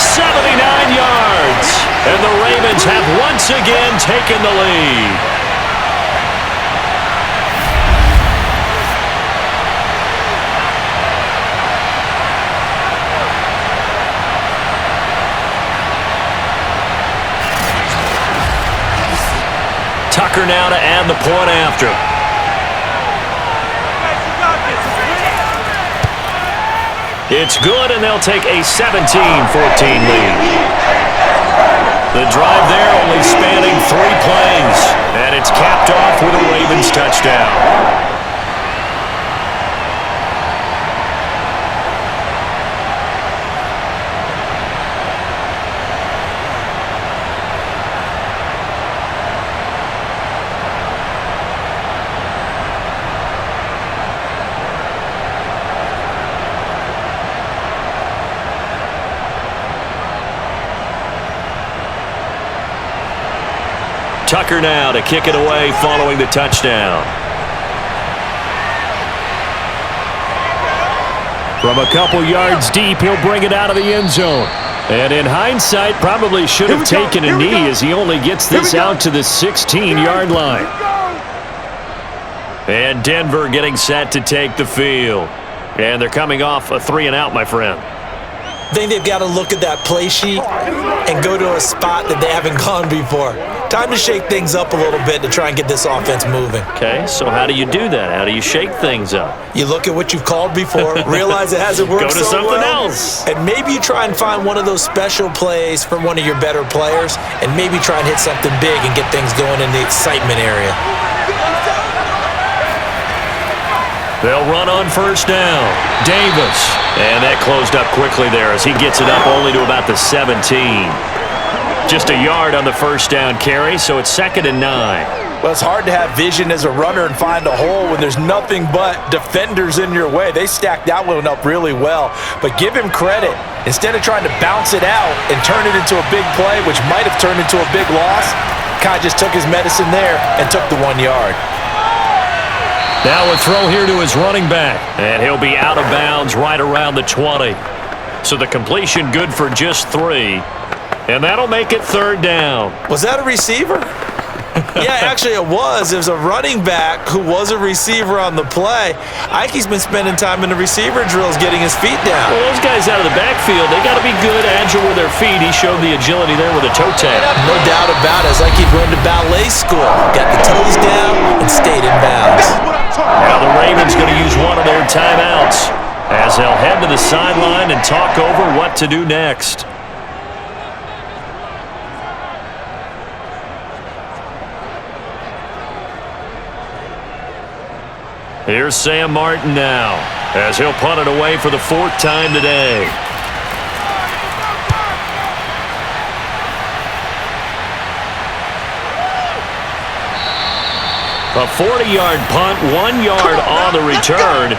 79 yards. And the Ravens have once again taken the lead. Tucker now to add the point after. It's good, and they'll take a 17-14 lead. The drive there only spanning 3 plays, and it's capped off with a Ravens touchdown. Tucker now to kick it away following the touchdown. From a couple yards deep, he'll bring it out of the end zone. And in hindsight, probably should have taken a knee as he only gets this out to the 16-yard line. And Denver getting set to take the field. And they're coming off a 3-and-out, my friend. I think they've got to look at that play sheet and go to a spot that they haven't gone before. Time to shake things up a little bit to try and get this offense moving. Okay, so how do you do that? How do you shake things up? You look at what you've called before, realize it hasn't worked Go to so something well, else. and maybe you try and find one of those special plays from one of your better players, and maybe try and hit something big and get things going in the excitement area. They'll run on first down. Davis. And that closed up quickly there as he gets it up only to about the 17. Just a yard on the first down carry, so it's 2nd and 9. Well, it's hard to have vision as a runner and find a hole when there's nothing but defenders in your way. They stacked that one up really well. But give him credit. Instead of trying to bounce it out and turn it into a big play, which might have turned into a big loss, kind of just took his medicine there and took the 1 yard. Now a throw here to his running back. And he'll be out of bounds right around the 20. So the completion good for just 3. And that'll make it 3rd down. Was that a receiver? Yeah, actually it was. It was a running back who was a receiver on the play. Ike's been spending time in the receiver drills getting his feet down. Well, those guys out of the backfield, they got to be good, agile with their feet. He showed the agility there with a toe tap. No doubt about it. It's like he went to ballet school. Got the toes down and stayed in bounds. Now the Ravens going to use one of their timeouts as they'll head to the sideline and talk over what to do next. Here's Sam Martin now as he'll punt it away for the 4th time today. A 40-yard punt, 1 yard on the return.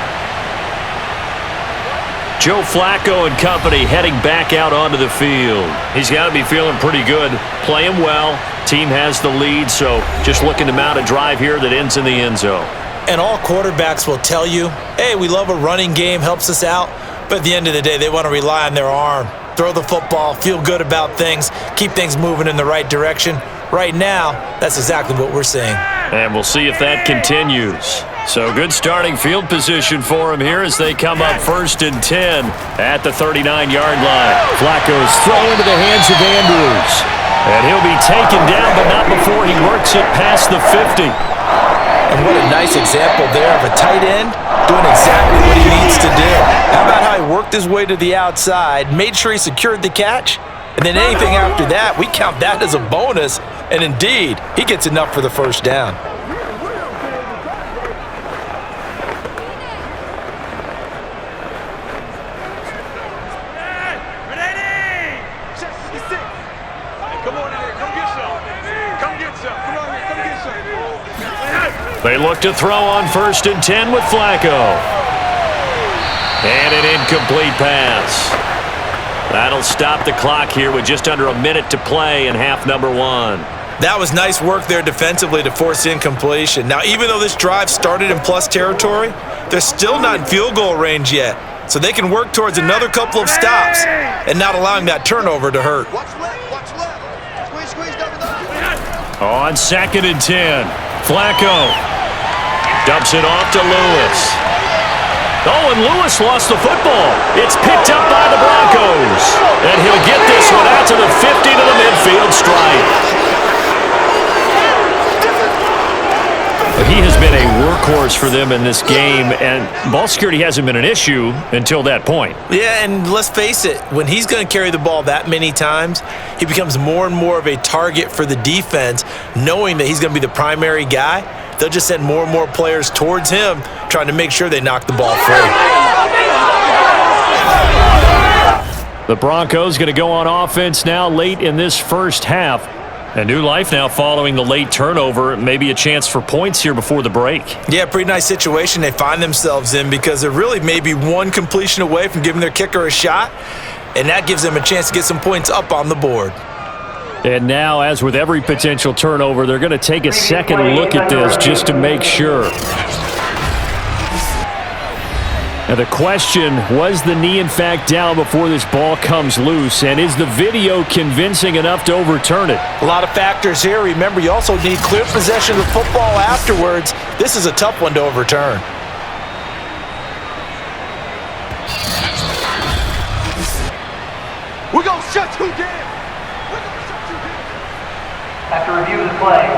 Joe Flacco and company heading back out onto the field. He's got to be feeling pretty good, playing well. Team has the lead, so just looking to mount a drive here that ends in the end zone. And all quarterbacks will tell you, hey, we love a running game, helps us out. But at the end of the day, they want to rely on their arm. Throw the football, feel good about things, keep things moving in the right direction. Right now, that's exactly what we're seeing. And we'll see if that continues. So good starting field position for him here as they come up 1st and 10 at the 39-yard line. Flacco's throw into the hands of Andrews. And he'll be taken down, but not before he works it past the 50. And what a nice example there of a tight end doing exactly what he needs to do. How about how he worked his way to the outside, made sure he secured the catch, and then anything after that, we count that as a bonus. And indeed, he gets enough for the 1st down. They look to throw on 1st and 10 with Flacco. And an incomplete pass. That'll stop the clock here with just under a minute to play in half number 1. That was nice work there defensively to force incompletion. Now, even though this drive started in plus territory, they're still not in field goal range yet. So they can work towards another couple of stops and not allowing that turnover to hurt. Watch left. Squeeze, double. On 2nd and 10, Flacco dumps it off to Lewis. Oh, and Lewis lost the football. It's picked up by the Broncos. And he'll get this one out to the 50 to the midfield stripe. He has been a workhorse for them in this game, and ball security hasn't been an issue until that point. Yeah, and let's face it, when he's going to carry the ball that many times, he becomes more and more of a target for the defense, knowing that he's going to be the primary guy. They'll just send more and more players towards him, trying to make sure they knock the ball free. The Broncos going to go on offense now late in this 1st half. A new life now following the late turnover. Maybe a chance for points here before the break. Yeah, pretty nice situation they find themselves in because they're really maybe one completion away from giving their kicker a shot, and that gives them a chance to get some points up on the board. And now, as with every potential turnover, they're going to take a second look at this just to make sure. Now the question, was the knee in fact down before this ball comes loose? And is the video convincing enough to overturn it? A lot of factors here. Remember, you also need clear possession of the football afterwards. This is a tough one to overturn. We're going to shut you down. After review of the play,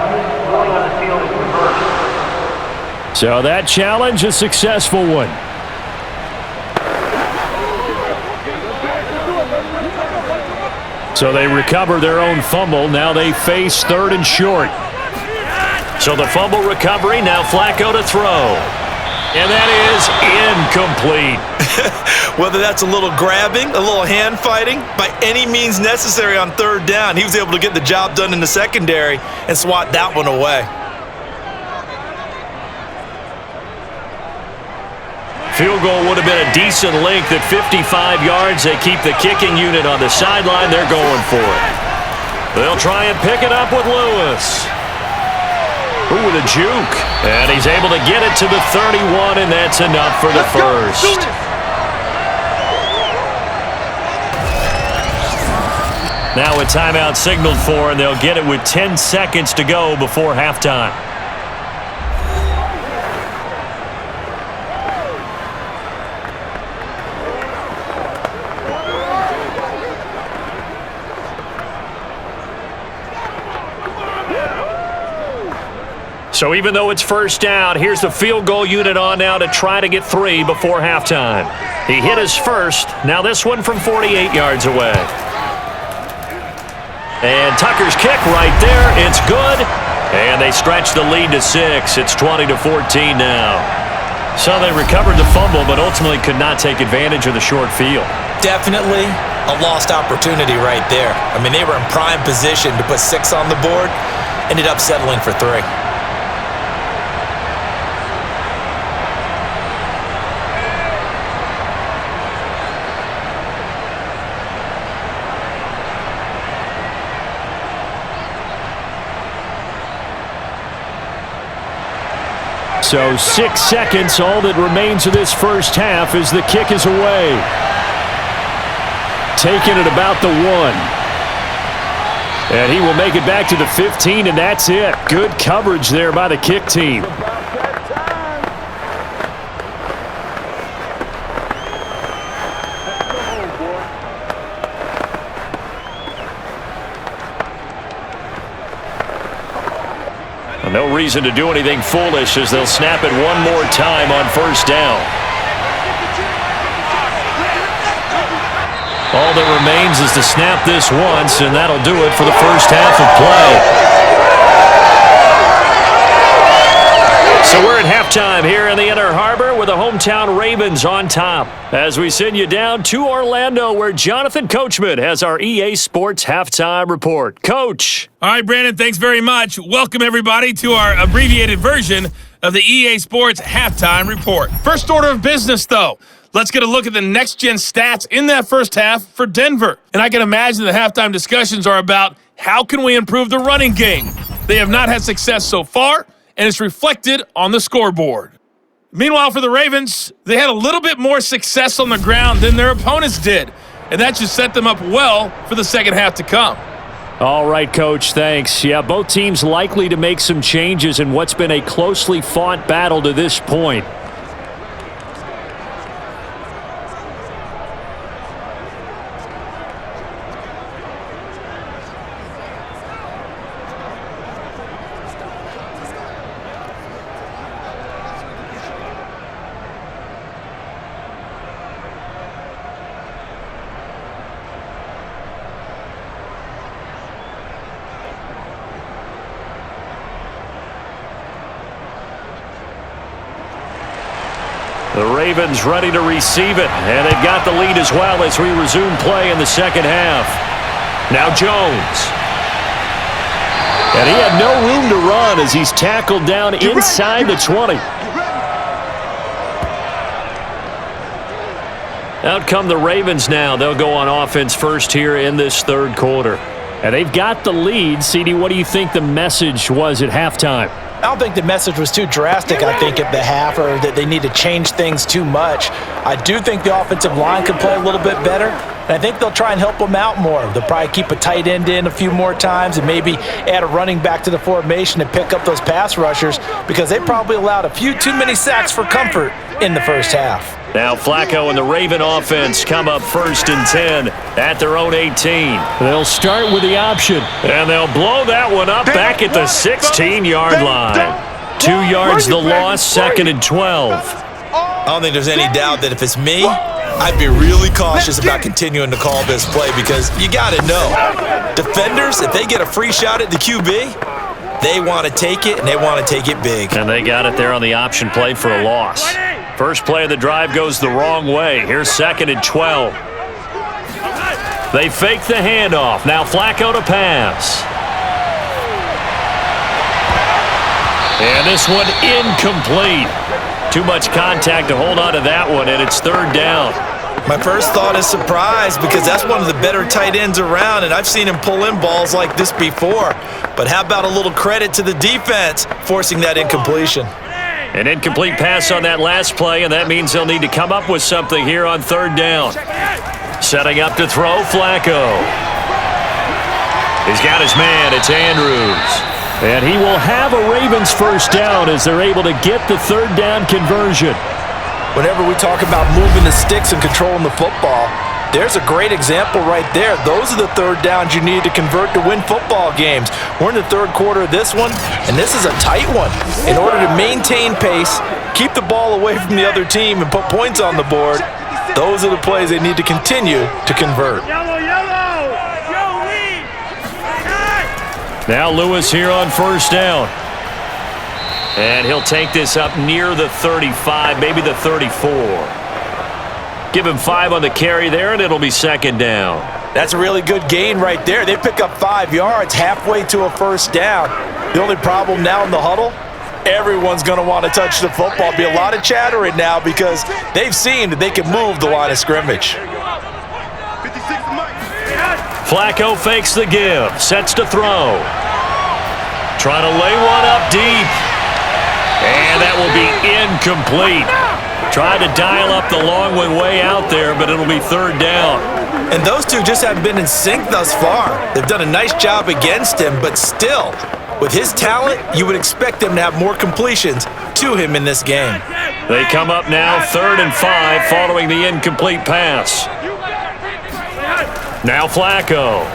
ruling on the field is reversed. So that challenge, a successful one. So they recover their own fumble. Now they face 3rd and short. So the fumble recovery, now Flacco to throw. And that is incomplete. Whether that's a little grabbing, a little hand fighting, by any means necessary on third down, he was able to get the job done in the secondary and swat that one away. Field goal would have been a decent length at 55 yards. They keep the kicking unit on the sideline. They're going for it. They'll try and pick it up with Lewis. Ooh, with a juke. And he's able to get it to the 31, and that's enough for the first. Now a timeout signaled for, and they'll get it with 10 seconds to go before halftime. So even though it's first down, here's the field goal unit on now to try to get 3 before halftime. He hit his first. Now this one from 48 yards away. And Tucker's kick right there. It's good. And they stretch the lead to 6. It's 20-14 now. So they recovered the fumble, but ultimately could not take advantage of the short field. Definitely a lost opportunity right there. I mean, they were in prime position to put 6 on the board. Ended up settling for 3. So 6 seconds, all that remains of this first half as the kick is away. Taking it about the 1. And he will make it back to the 15, and that's it. Good coverage there by the kick team. No reason to do anything foolish as they'll snap it one more time on first down. All that remains is to snap this once, and that'll do it for the first half of play. So we're at halftime here in the Inner Harbor with the hometown Ravens on top. As we send you down to Orlando where Jonathan Coachman has our EA Sports Halftime Report. Coach. All right, Brandon, thanks very much. Welcome, everybody, to our abbreviated version of the EA Sports Halftime Report. First order of business, though. Let's get a look at the next-gen stats in that first half for Denver. And I can imagine the halftime discussions are about how can we improve the running game. They have not had success so far, and it's reflected on the scoreboard. Meanwhile, for the Ravens, they had a little bit more success on the ground than their opponents did, and that should set them up well for the second half to come. All right, Coach, thanks. Yeah, both teams likely to make some changes in what's been a closely fought battle to this point. The Ravens ready to receive it, and they've got the lead as well as we resume play in the second half. Now Jones. And he had no room to run as he's tackled down inside the 20. Out come the Ravens now. They'll go on offense first here in this third quarter. And they've got the lead. CD, what do you think the message was at halftime? I don't think the message was too drastic, I think, at the half, or that they need to change things too much. I do think the offensive line could play a little bit better, and I think they'll try and help them out more. They'll probably keep a tight end in a few more times and maybe add a running back to the formation and pick up those pass rushers because they probably allowed a few too many sacks for comfort in the first half. Now Flacco and the Raven offense come up first and 10 at their own 18. They'll start with the option, and they'll blow that one up back at the 16-yard line. 2 yards the loss, second and 12. I don't think there's any doubt that if it's me, I'd be really cautious about continuing to call this play because you got to know, defenders, if they get a free shot at the QB, They want to take it, and they want to take it big. And they got it there on the option play for a loss. First play of the drive goes the wrong way. Here's 2nd and 12. They fake the handoff. Now Flacco to pass. And this one incomplete. Too much contact to hold on to that one, and it's 3rd down. My first thought is surprise because that's one of the better tight ends around, and I've seen him pull in balls like this before. But how about a little credit to the defense forcing that incompletion? An incomplete pass on that last play, and that means they'll need to come up with something here on 3rd down. Setting up to throw, Flacco. He's got his man. It's Andrews. And he will have a Ravens first down as they're able to get the 3rd down conversion. Whenever we talk about moving the sticks and controlling the football, there's a great example right there. Those are the 3rd downs you need to convert to win football games. We're in the 3rd quarter of this one, and this is a tight one. In order to maintain pace, keep the ball away from the other team, and put points on the board, those are the plays they need to continue to convert. Now Lewis here on 1st down. And he'll take this up near the 35, maybe the 34. Give him 5 on the carry there, and it'll be 2nd down. That's a really good gain right there. They pick up 5 yards halfway to a first down. The only problem now in the huddle, everyone's going to want to touch the football. Be a lot of chattering now because they've seen that they can move the line of scrimmage. Flacco fakes the give, sets to throw. Trying to lay one up deep. And that will be incomplete. Tried to dial up the long one way out there, but it'll be 3rd down. And those two just haven't been in sync thus far. They've done a nice job against him, but still, with his talent, you would expect them to have more completions to him in this game. They come up now 3rd and 5 following the incomplete pass. Now Flacco.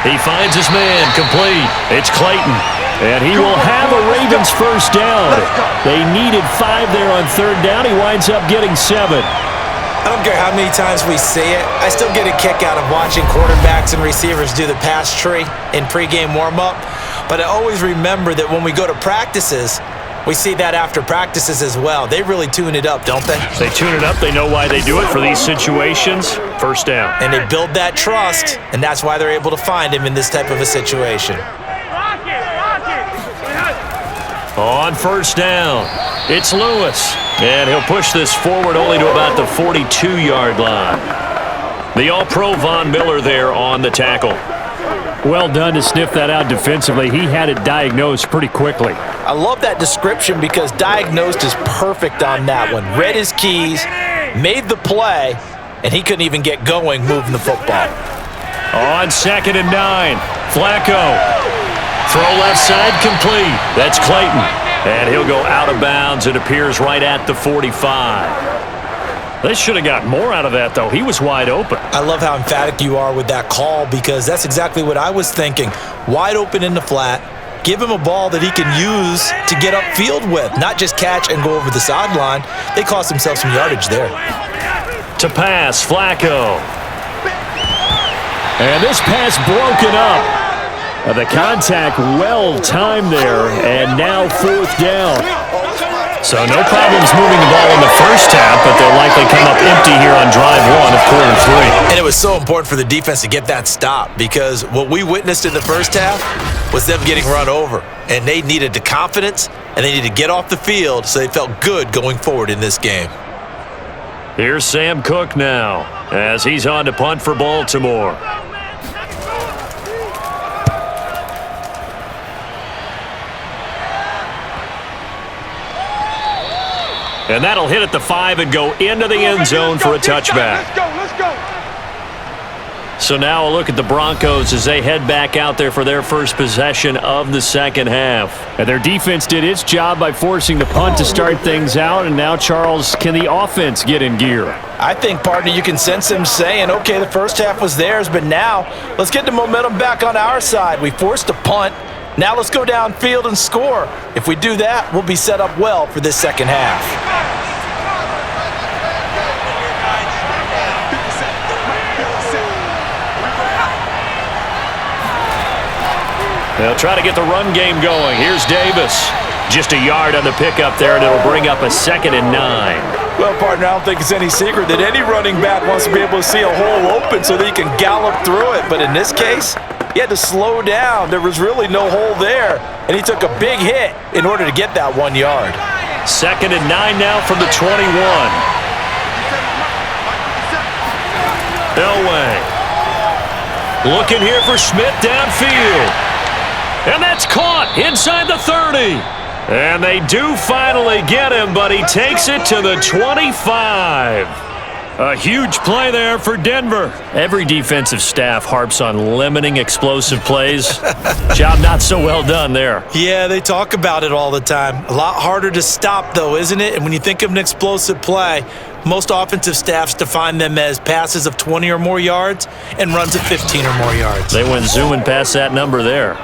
He finds his man complete. It's Clayton. And he will have a Ravens first down. They needed 5 there on 3rd down. He winds up getting 7. I don't care how many times we say it. I still get a kick out of watching quarterbacks and receivers do the pass tree in pregame warm-up. But I always remember that when we go to practices, we see that after practices as well. They really tune it up, don't they? They tune it up. They know why they do it for these situations. First down. And they build that trust, and that's why they're able to find him in this type of a situation. On 1st down, it's Lewis. And he'll push this forward only to about the 42-yard line. The All-Pro Von Miller there on the tackle. Well done to sniff that out defensively. He had it diagnosed pretty quickly. I love that description because diagnosed is perfect on that one. Read his keys, made the play, and he couldn't even get going moving the football. On 2nd and 9, Flacco. Throw left side complete. That's Clayton. And he'll go out of bounds. It appears right at the 45. They should have got more out of that, though. He was wide open. I love how emphatic you are with that call because that's exactly what I was thinking. Wide open in the flat. Give him a ball that he can use to get upfield with, not just catch and go over the sideline. They cost themselves some yardage there. To pass, Flacco. And this pass broken up. The contact well-timed there, and now 4th down. So no problems moving the ball in the first half, but they'll likely come up empty here on drive 1 of quarter 3. And it was so important for the defense to get that stop because what we witnessed in the first half was them getting run over. And they needed the confidence, and they needed to get off the field so they felt good going forward in this game. Here's Sam Cook now as he's on to punt for Baltimore. And that'll hit at the 5 and go into the end zone for a touchback. Let's go. So now a look at the Broncos as they head back out there for their first possession of the second half. And their defense did its job by forcing the punt to start things out. And now, Charles, can the offense get in gear? I think, partner, you can sense them saying, okay, the first half was theirs, but now let's get the momentum back on our side. We forced a punt. Now let's go downfield and score. If we do that, we'll be set up well for this second half. They'll try to get the run game going. Here's Davis. Just a yard on the pickup there, and it'll bring up a 2nd and 9. Well, partner, I don't think it's any secret that any running back wants to be able to see a hole open so that he can gallop through it. But in this case, he had to slow down. There was really no hole there, and he took a big hit in order to get that 1 yard. 2nd and 9 now from the 21. Elway. Looking here for Smith downfield. And that's caught inside the 30. And they do finally get him, but he takes it to the 25. A huge play there for Denver. Every defensive staff harps on limiting explosive plays. Job not so well done there. Yeah, they talk about it all the time. A lot harder to stop, though, isn't it? And when you think of an explosive play, most offensive staffs define them as passes of 20 or more yards and runs of 15 or more yards. They went zooming past that number there.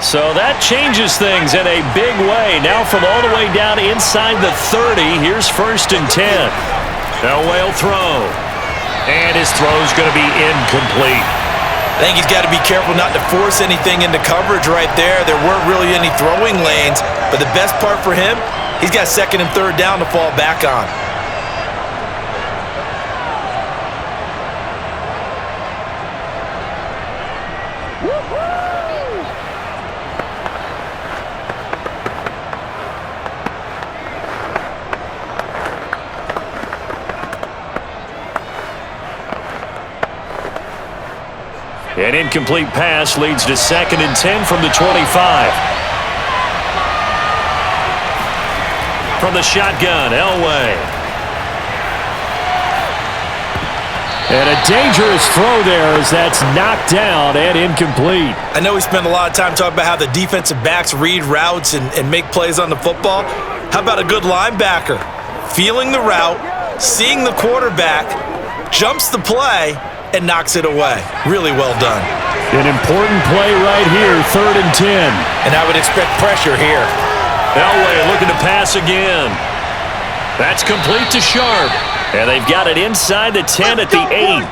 So that changes things in a big way. Now from all the way down inside the 30, here's 1st and 10. Elway will throw. And his throw's going to be incomplete. I think he's got to be careful not to force anything into coverage right there. There weren't really any throwing lanes, but the best part for him, he's got 2nd and 3rd down to fall back on. An incomplete pass leads to 2nd and 10 from the 25. From the shotgun, Elway. And a dangerous throw there as that's knocked down and incomplete. I know we spent a lot of time talking about how the defensive backs read routes and make plays on the football. How about a good linebacker? Feeling the route, seeing the quarterback, jumps the play, and knocks it away. Really well done. An important play right here, 3rd and 10. And I would expect pressure here. Elway looking to pass again. That's complete to Sharp. And they've got it inside the 10 at the 8.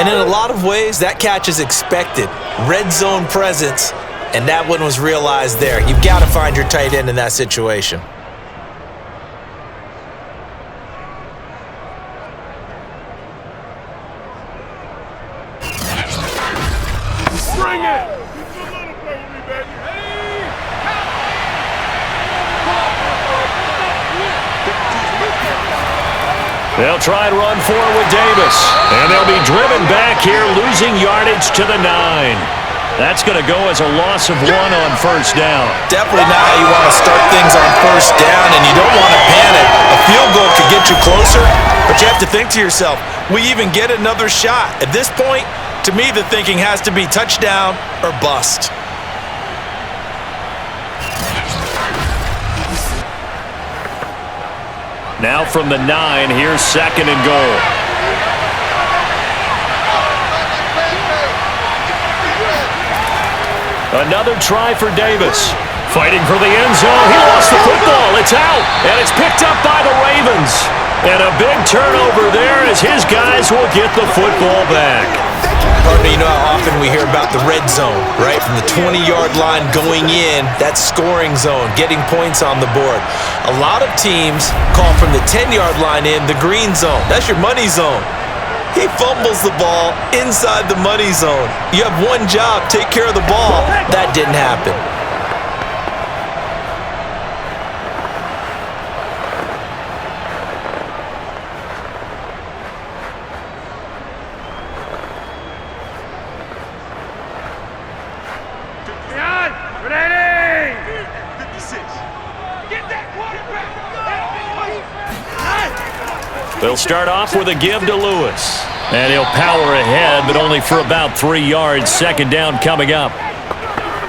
And in a lot of ways, that catch is expected. Red zone presence, and that one was realized there. You've got to find your tight end in that situation. Bring it! They'll try and run forward with Davis. And they'll be driven back here, losing yardage to the 9. That's going to go as a loss of 1 on 1st down. Definitely not how you want to start things on 1st down, and you don't want to panic. A field goal could get you closer, but you have to think to yourself, will you even get another shot? At this point, to me, the thinking has to be touchdown or bust. Now from the 9, here's 2nd and goal. Another try for Davis. Fighting for the end zone. He lost the football. It's out, and it's picked up by the Ravens. And a big turnover there as his guys will get the football back. Partner, you know how often we hear about the red zone, right? From the 20-yard line going in, that scoring zone, getting points on the board. A lot of teams call from the 10-yard line in the green zone. That's your money zone. He fumbles the ball inside the money zone. You have one job, take care of the ball. That didn't happen. They'll start off with a give to Lewis. And he'll power ahead, but only for about 3 yards. 2nd down coming up.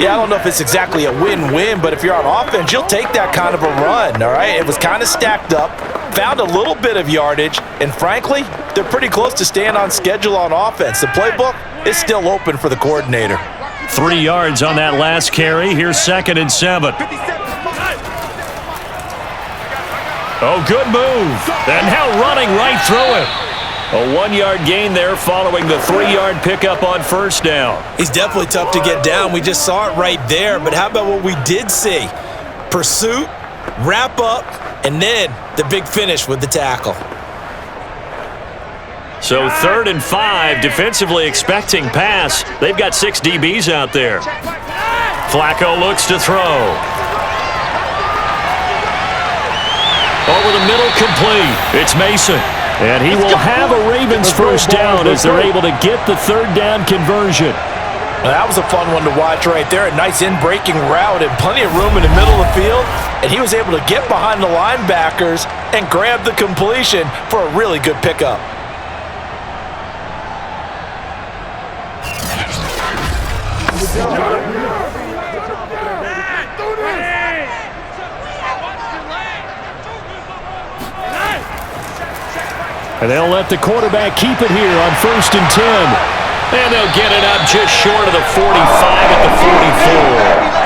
Yeah, I don't know if it's exactly a win-win, but if you're on offense, you'll take that kind of a run, all right? It was kind of stacked up, found a little bit of yardage, and frankly, they're pretty close to staying on schedule on offense. The playbook is still open for the coordinator. 3 yards on that last carry. Here's 2nd and 7. Oh, good move. And now running right through it. A 1-yard gain there following the 3-yard pickup on first down. He's definitely tough to get down. We just saw it right there. But how about what we did see? Pursuit, wrap up, and then the big finish with the tackle. So 3rd and 5, defensively expecting pass. They've got 6 DBs out there. Flacco looks to throw. Over the middle, complete. It's Mason. And he will have a Ravens first down as they're able to get the 3rd down conversion. Well, that was a fun one to watch right there. A nice in-breaking route and plenty of room in the middle of the field. And he was able to get behind the linebackers and grab the completion for a really good pickup. And they'll let the quarterback keep it here on 1st and 10. And they'll get it up just short of the 45 at the 44.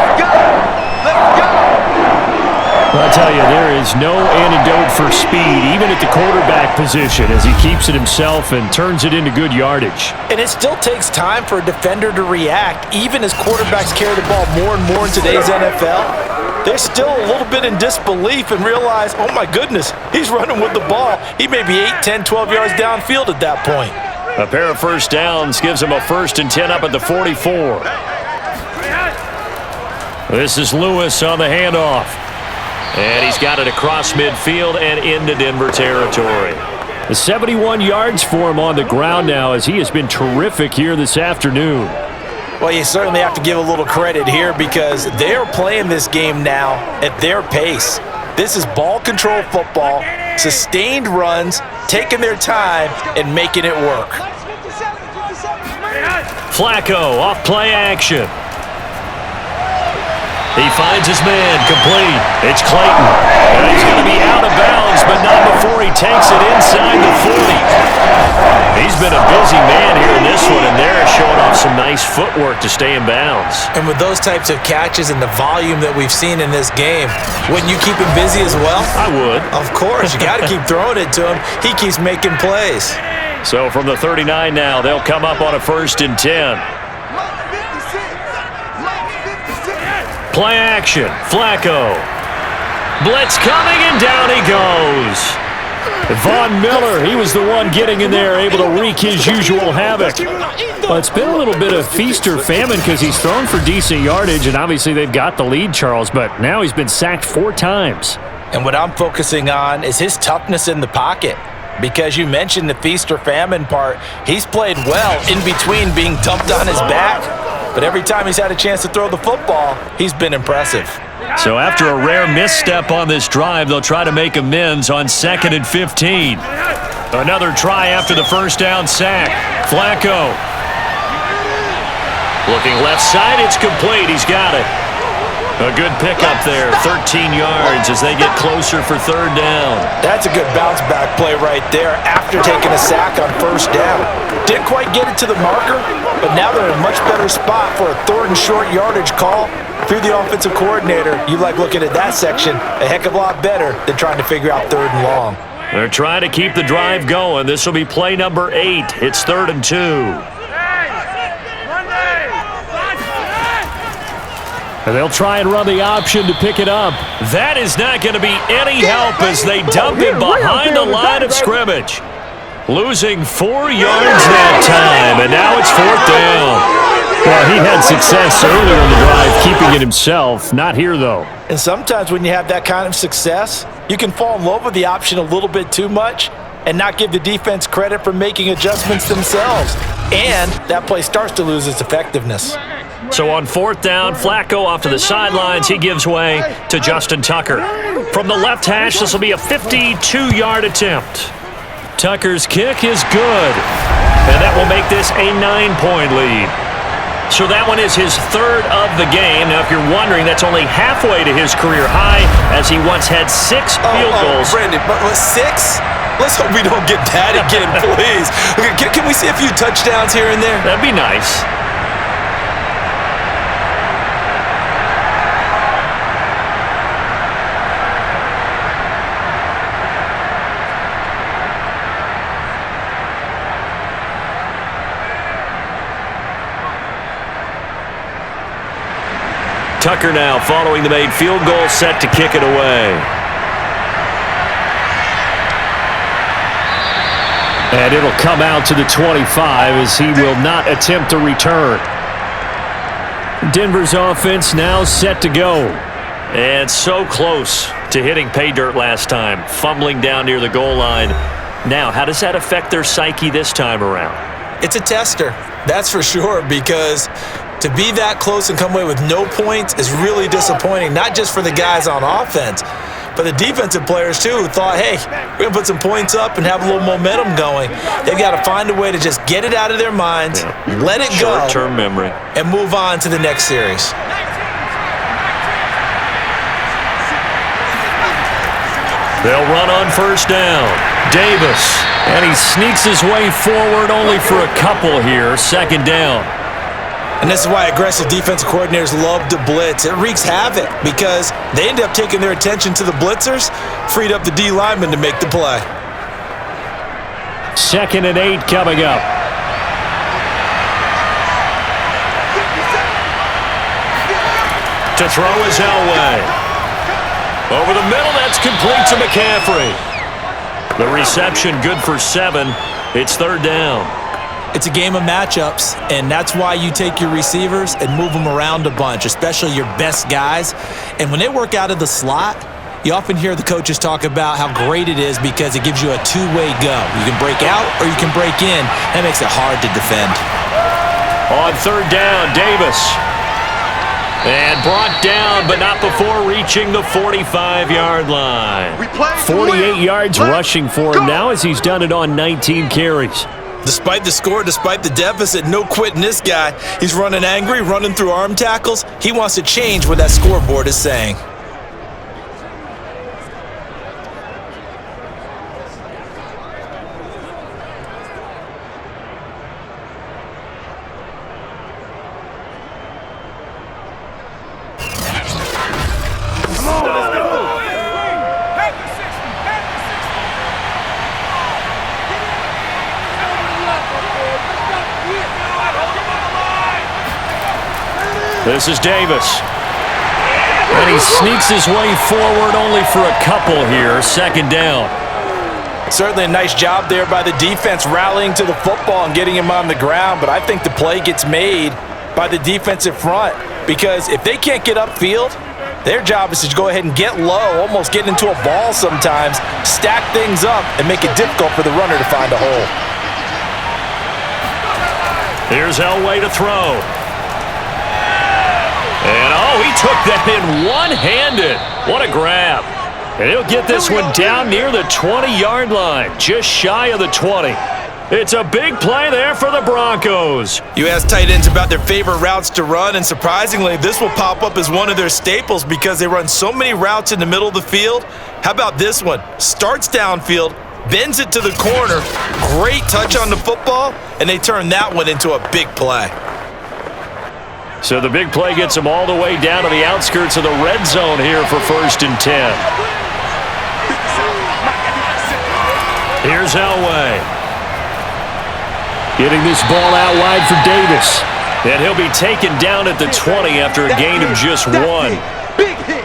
I'll tell you, there is no antidote for speed, even at the quarterback position, as he keeps it himself and turns it into good yardage. And it still takes time for a defender to react, even as quarterbacks carry the ball more and more in today's NFL. They're still a little bit in disbelief and realize, oh my goodness, he's running with the ball. He may be 8, 10, 12 yards downfield at that point. A pair of first downs gives him a 1st and 10 up at the 44. This is Lewis on the handoff. And he's got it across midfield and into Denver territory. The 71 yards for him on the ground now, as he has been terrific here this afternoon. Well, you certainly have to give a little credit here because they're playing this game now at their pace. This is ball control football, sustained runs, taking their time and making it work. Flacco off play action. He finds his man, complete. It's Clayton. And he's going to be out of bounds, but not before he takes it inside the 40. He's been a busy man here in this one, and they're showing off some nice footwork to stay in bounds. And with those types of catches and the volume that we've seen in this game, wouldn't you keep him busy as well? I would. Of course. You got to keep throwing it to him. He keeps making plays. So from the 39 now, they'll come up on a 1st and 10. Play action. Flacco. Blitz coming, and down he goes. Von Miller, he was the one getting in there, able to wreak his usual havoc. Well, it's been a little bit of feast or famine because he's thrown for decent yardage, and obviously they've got the lead, Charles, but now he's been sacked 4 times. And what I'm focusing on is his toughness in the pocket. Because you mentioned the feast or famine part, he's played well in between being dumped on his back. But every time he's had a chance to throw the football, he's been impressive. So after a rare misstep on this drive, they'll try to make amends on 2nd and 15. Another try after the first down sack. Flacco. Looking left side, it's complete. He's got it. A good pickup there, 13 yards as they get closer for 3rd down. That's a good bounce back play right there after taking a sack on first down. Didn't quite get it to the marker, but now they're in a much better spot for a 3rd and short yardage call. If you're the offensive coordinator, you like looking at that section a heck of a lot better than trying to figure out 3rd and long. They're trying to keep the drive going. This will be play number 8. It's 3rd and 2. And they'll try and run the option to pick it up. That is not going to be any help as they dump him behind the line of scrimmage. Losing 4 yards that time, and now it's 4th down. Well, he had success earlier in the drive, keeping it himself. Not here, though. And sometimes when you have that kind of success, you can fall in love with the option a little bit too much and not give the defense credit for making adjustments themselves. And that play starts to lose its effectiveness. So on 4th down, Flacco off to the sidelines. He gives way to Justin Tucker. From the left hash, this will be a 52-yard attempt. Tucker's kick is good, and that will make this a 9-point lead. So that one is his 3rd of the game. Now, if you're wondering, that's only halfway to his career high, as he once had 6 field goals. Brandon, but 6? Let's hope we don't get that again, please. Can we see a few touchdowns here and there? That'd be nice. Tucker now following the made field goal, set to kick it away. And it'll come out to the 25 as he will not attempt to return. Denver's offense now set to go. And so close to hitting pay dirt last time, fumbling down near the goal line. Now, how does that affect their psyche this time around? It's a tester, that's for sure, because to be that close and come away with no points is really disappointing, not just for the guys on offense, but the defensive players too, who thought, hey, we're going to put some points up and have a little momentum going. They've got to find a way to just get it out of their minds, let it go, short-term memory, and move on to the next series. They'll run on first down. Davis. And he sneaks his way forward only for a couple here. Second down. And this is why aggressive defensive coordinators love to blitz. It wreaks havoc because they end up taking their attention to the blitzers, freed up the D lineman to make the play. 2nd and 8 coming up. To throw is Elway. Over the middle, that's complete to McCaffrey. The reception good for 7. It's 3rd down. It's a game of matchups, and that's why you take your receivers and move them around a bunch, especially your best guys. And when they work out of the slot, you often hear the coaches talk about how great it is because it gives you a two-way go. You can break out or you can break in. That makes it hard to defend. On 3rd down, Davis. And brought down, but not before reaching the 45-yard line. 48 yards rushing for him now as he's done it on 19 carries. Despite the score, despite the deficit, no quitting this guy. He's running angry, running through arm tackles. He wants to change what that scoreboard is saying. This is Davis. And he sneaks his way forward only for a couple here. 2nd down. Certainly a nice job there by the defense rallying to the football and getting him on the ground, but I think the play gets made by the defensive front because if they can't get upfield, their job is to go ahead and get low, almost get into a ball sometimes, stack things up, and make it difficult for the runner to find a hole. Here's Elway to throw. And, he took that in one-handed. What a grab. And he'll get this one down near the 20-yard line, just shy of the 20. It's a big play there for the Broncos. You ask tight ends about their favorite routes to run, and surprisingly, this will pop up as one of their staples because they run so many routes in the middle of the field. How about this one? Starts downfield, bends it to the corner, great touch on the football, and they turn that one into a big play. So the big play gets them all the way down to the outskirts of the red zone here for 1st and 10. Here's Elway. Getting this ball out wide for Davis. And he'll be taken down at the 20 after a gain of just 1. Big hit.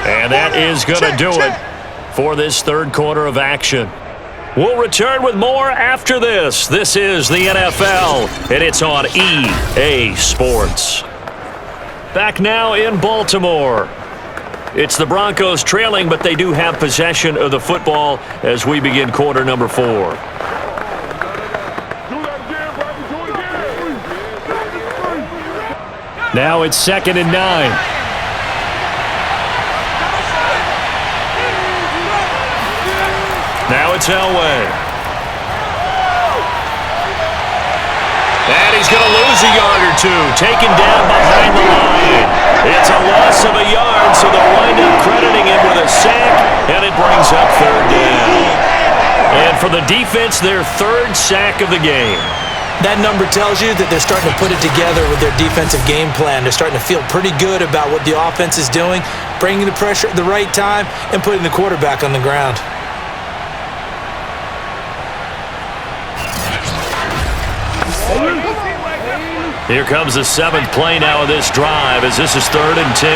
And that is going to do it for this 3rd quarter of action. We'll return with more after this. This is the NFL, and it's on EA Sports. Back now in Baltimore. It's the Broncos trailing, but they do have possession of the football as we begin quarter number 4. Now it's 2nd and 9. Now it's Elway. And he's going to lose a yard or two. Taken down behind the line. It's a loss of a yard, so they'll wind up crediting him with a sack, and it brings up 3rd down. And And for the defense, their third sack of the game. That number tells you that they're starting to put it together with their defensive game plan. They're starting to feel pretty good about what the offense is doing, bringing the pressure at the right time, and putting the quarterback on the ground. Here comes the 7th play now of this drive as this is 3rd and 10.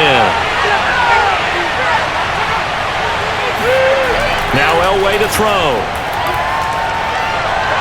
Now Elway to throw.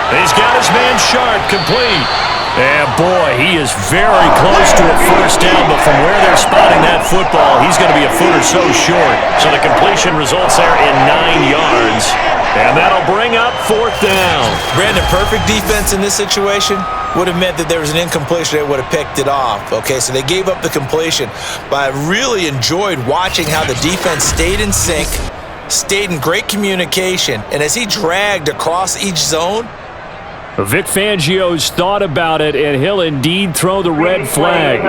He's got his man Sharp complete. And boy, he is very close to a first down, but from where they're spotting that football, he's going to be a foot or so short. So the completion results there in 9 yards. And that'll bring up 4th down. Brandon, perfect defense in this situation would have meant that there was an incompletion. They would have picked it off. Okay, so they gave up the completion. But I really enjoyed watching how the defense stayed in sync, stayed in great communication, and as he dragged across each zone. Vic Fangio's thought about it, and he'll indeed throw the red flag.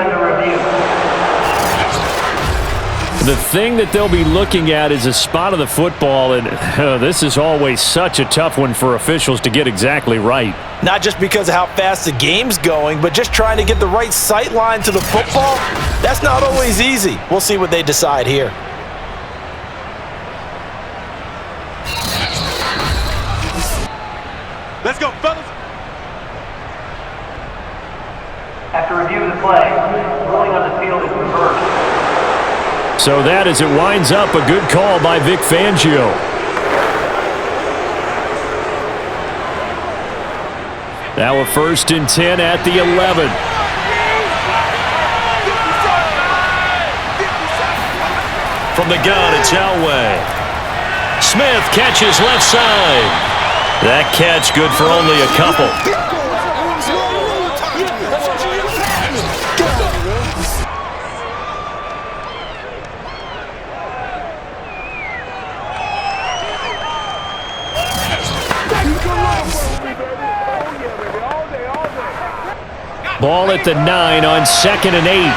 The thing that they'll be looking at is a spot of the football, and this is always such a tough one for officials to get exactly right. Not just because of how fast the game's going, but just trying to get the right sight line to the football. That's not always easy. We'll see what they decide here. Let's go, fellas. After review of the play, ruling on the field is reversed. So that as it winds up, a good call by Vic Fangio. Now a 1st and 10 at the 11. From the gun, it's Elway. Smith catches left side. That catch good for only a couple. Ball at the 9 on 2nd and 8.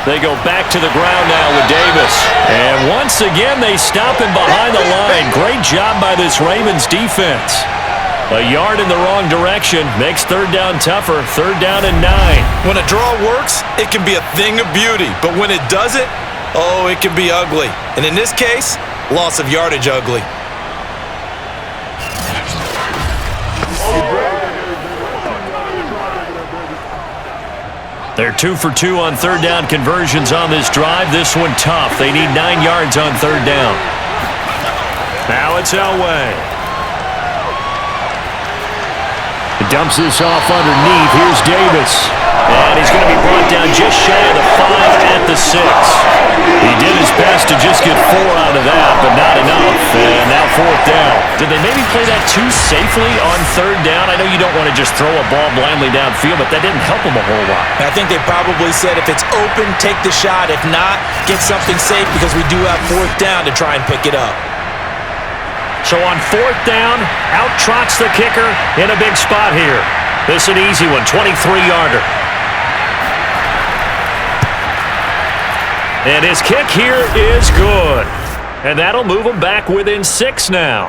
They go back to the ground now with Davis. And once again, they stop him behind the line. Great job by this Ravens defense. A yard in the wrong direction makes 3rd down tougher. 3rd down and 9. When a draw works, it can be a thing of beauty. But when it doesn't, oh, it can be ugly. And in this case, loss of yardage ugly. They're 2 for 2 on 3rd down conversions on this drive. This one tough. They need 9 yards on 3rd down. Now it's Elway. Dumps this off underneath. Here's Davis. And he's going to be brought down just shy of the 5 at the 6. He did his best to just get 4 out of that, but not enough. And now 4th down. Did they maybe play that too safely on 3rd down? I know you don't want to just throw a ball blindly downfield, but that didn't help them a whole lot. I think they probably said if it's open, take the shot. If not, get something safe because we do have 4th down to try and pick it up. So on 4th down, out trots the kicker in a big spot here. This is an easy one, 23-yarder. And his kick here is good. And that'll move him back within 6 now.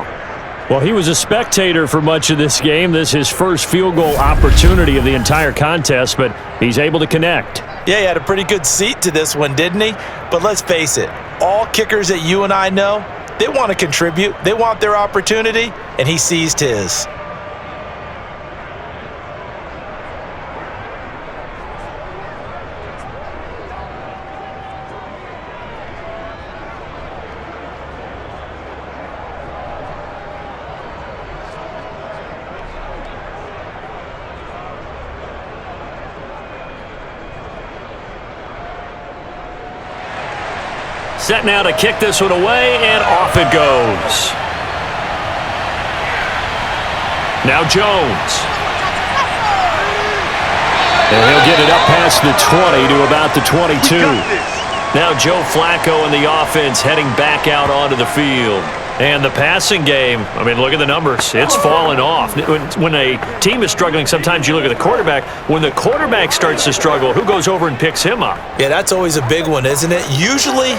Well, he was a spectator for much of this game. This is his first field goal opportunity of the entire contest, but he's able to connect. Yeah, he had a pretty good seat to this one, didn't he? But let's face it, all kickers that you and I know, they want to contribute. They want their opportunity, and he seized his. Set now to kick this one away, and off it goes. Now Jones. And he'll get it up past the 20 to about the 22. Now Joe Flacco and the offense heading back out onto the field. And the passing game, I mean, look at the numbers. It's fallen off. When a team is struggling, sometimes you look at the quarterback. When the quarterback starts to struggle, who goes over and picks him up? Yeah, that's always a big one, isn't it? Usually,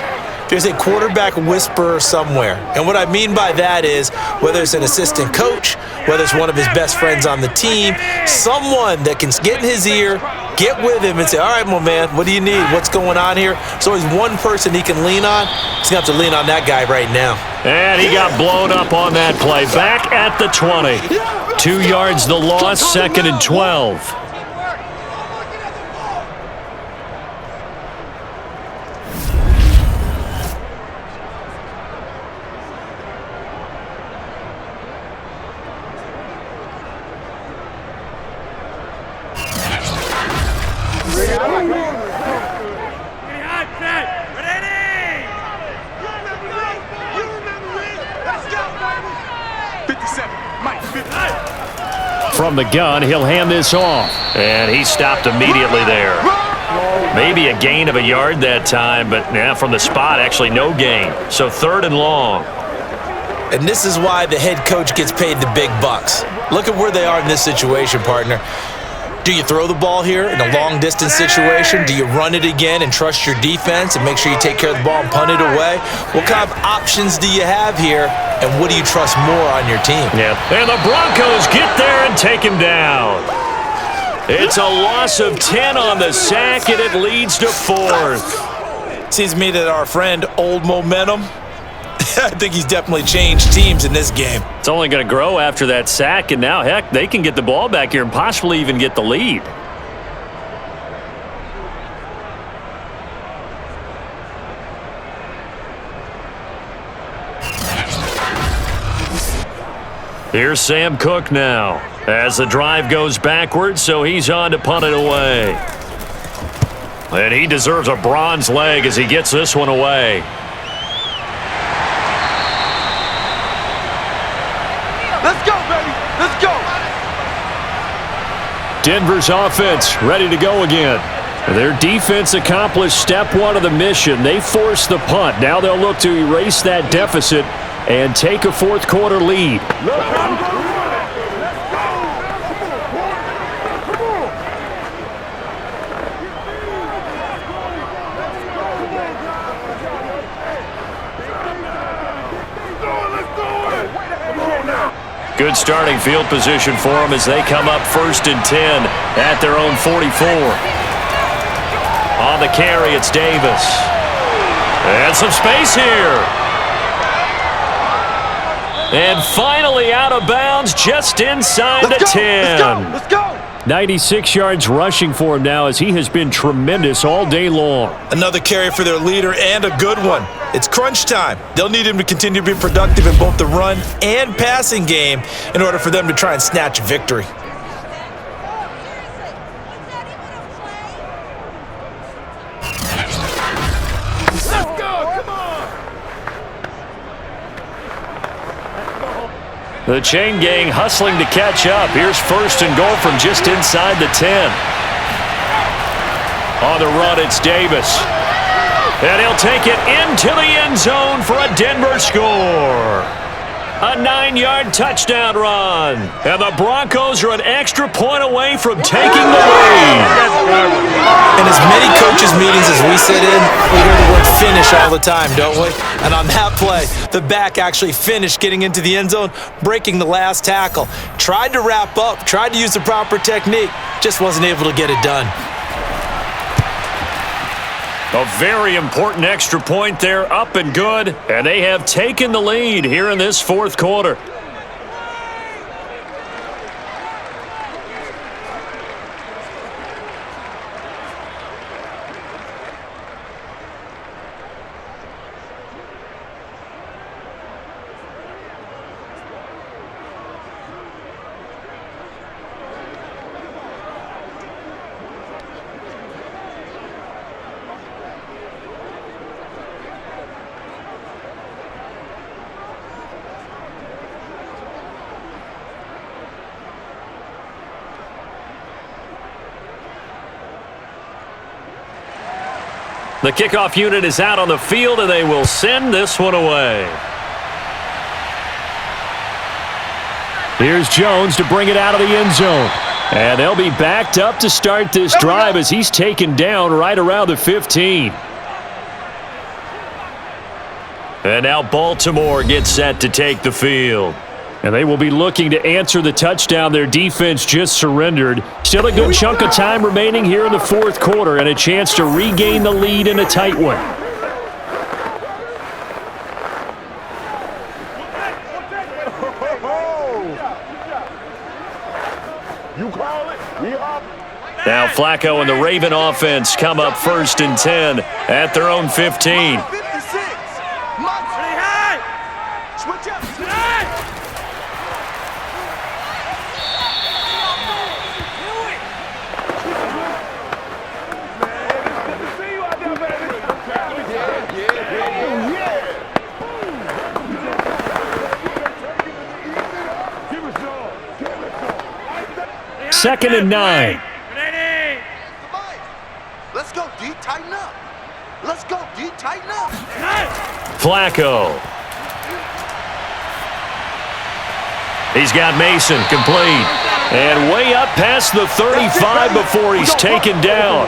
There's a quarterback whisperer somewhere. And what I mean by that is whether it's an assistant coach, whether it's one of his best friends on the team, someone that can get in his ear, get with him and say, all right, my man, what do you need? What's going on here? There's always one person he can lean on. He's going to have to lean on that guy right now. And he got blown up on that play. Back at the 20. 2 yards the loss, 2nd and 12. From the gun, he'll hand this off. And he stopped immediately there. Maybe a gain of a yard that time, but from the spot, actually no gain. So 3rd and long. And this is why the head coach gets paid the big bucks. Look at where they are in this situation, partner. Do you throw the ball here in a long-distance situation? Do you run it again and trust your defense and make sure you take care of the ball and punt it away? What kind of options do you have here, and what do you trust more on your team? Yeah. And the Broncos get there and take him down. It's a loss of 10 on the sack, and it leads to 4th. Seems to me that our friend Old Momentum, I think he's definitely changed teams in this game. It's only going to grow after that sack, and now, heck, they can get the ball back here and possibly even get the lead. Here's Sam Cook now as the drive goes backwards, so he's on to punt it away. And he deserves a bronze leg as he gets this one away. Let's go, baby. Let's go. Denver's offense ready to go again. Their defense accomplished step 1 of the mission. They forced the punt. Now they'll look to erase that deficit and take a 4th quarter lead. Good starting field position for them as they come up 1st and 10 at their own 44. On the carry, it's Davis. And some space here. And finally out of bounds just inside the 10. Let's go. 96 yards rushing for him now as he has been tremendous all day long. Another carry for their leader and a good one. It's crunch time. They'll need him to continue to be productive in both the run and passing game in order for them to try and snatch a victory. Let's go. Come on. The chain gang hustling to catch up. Here's 1st and goal from just inside the 10. On the run, it's Davis. And he'll take it into the end zone for a Denver score. A 9-yard touchdown run. And the Broncos are an extra point away from taking the lead. In as many coaches' meetings as we sit in, we hear the word finish all the time, don't we? And on that play, the back actually finished getting into the end zone, breaking the last tackle. Tried to wrap up, tried to use the proper technique, just wasn't able to get it done. A very important extra point there, up and good. And they have taken the lead here in this 4th quarter. The kickoff unit is out on the field, and they will send this one away. Here's Jones to bring it out of the end zone. And they'll be backed up to start this drive as he's taken down right around the 15. And now Baltimore gets set to take the field. And they will be looking to answer the touchdown their defense just surrendered. Still a good chunk of time remaining here in the fourth quarter and a chance to regain the lead in a tight one. Now Flacco and the Raven offense come up 1st and 10 at their own 15. Switch up. Second and 9. Let's go, D. Tighten up. Let's go, D. Tighten up. Flacco. He's got Mason complete. And way up past the 35 before he's taken down.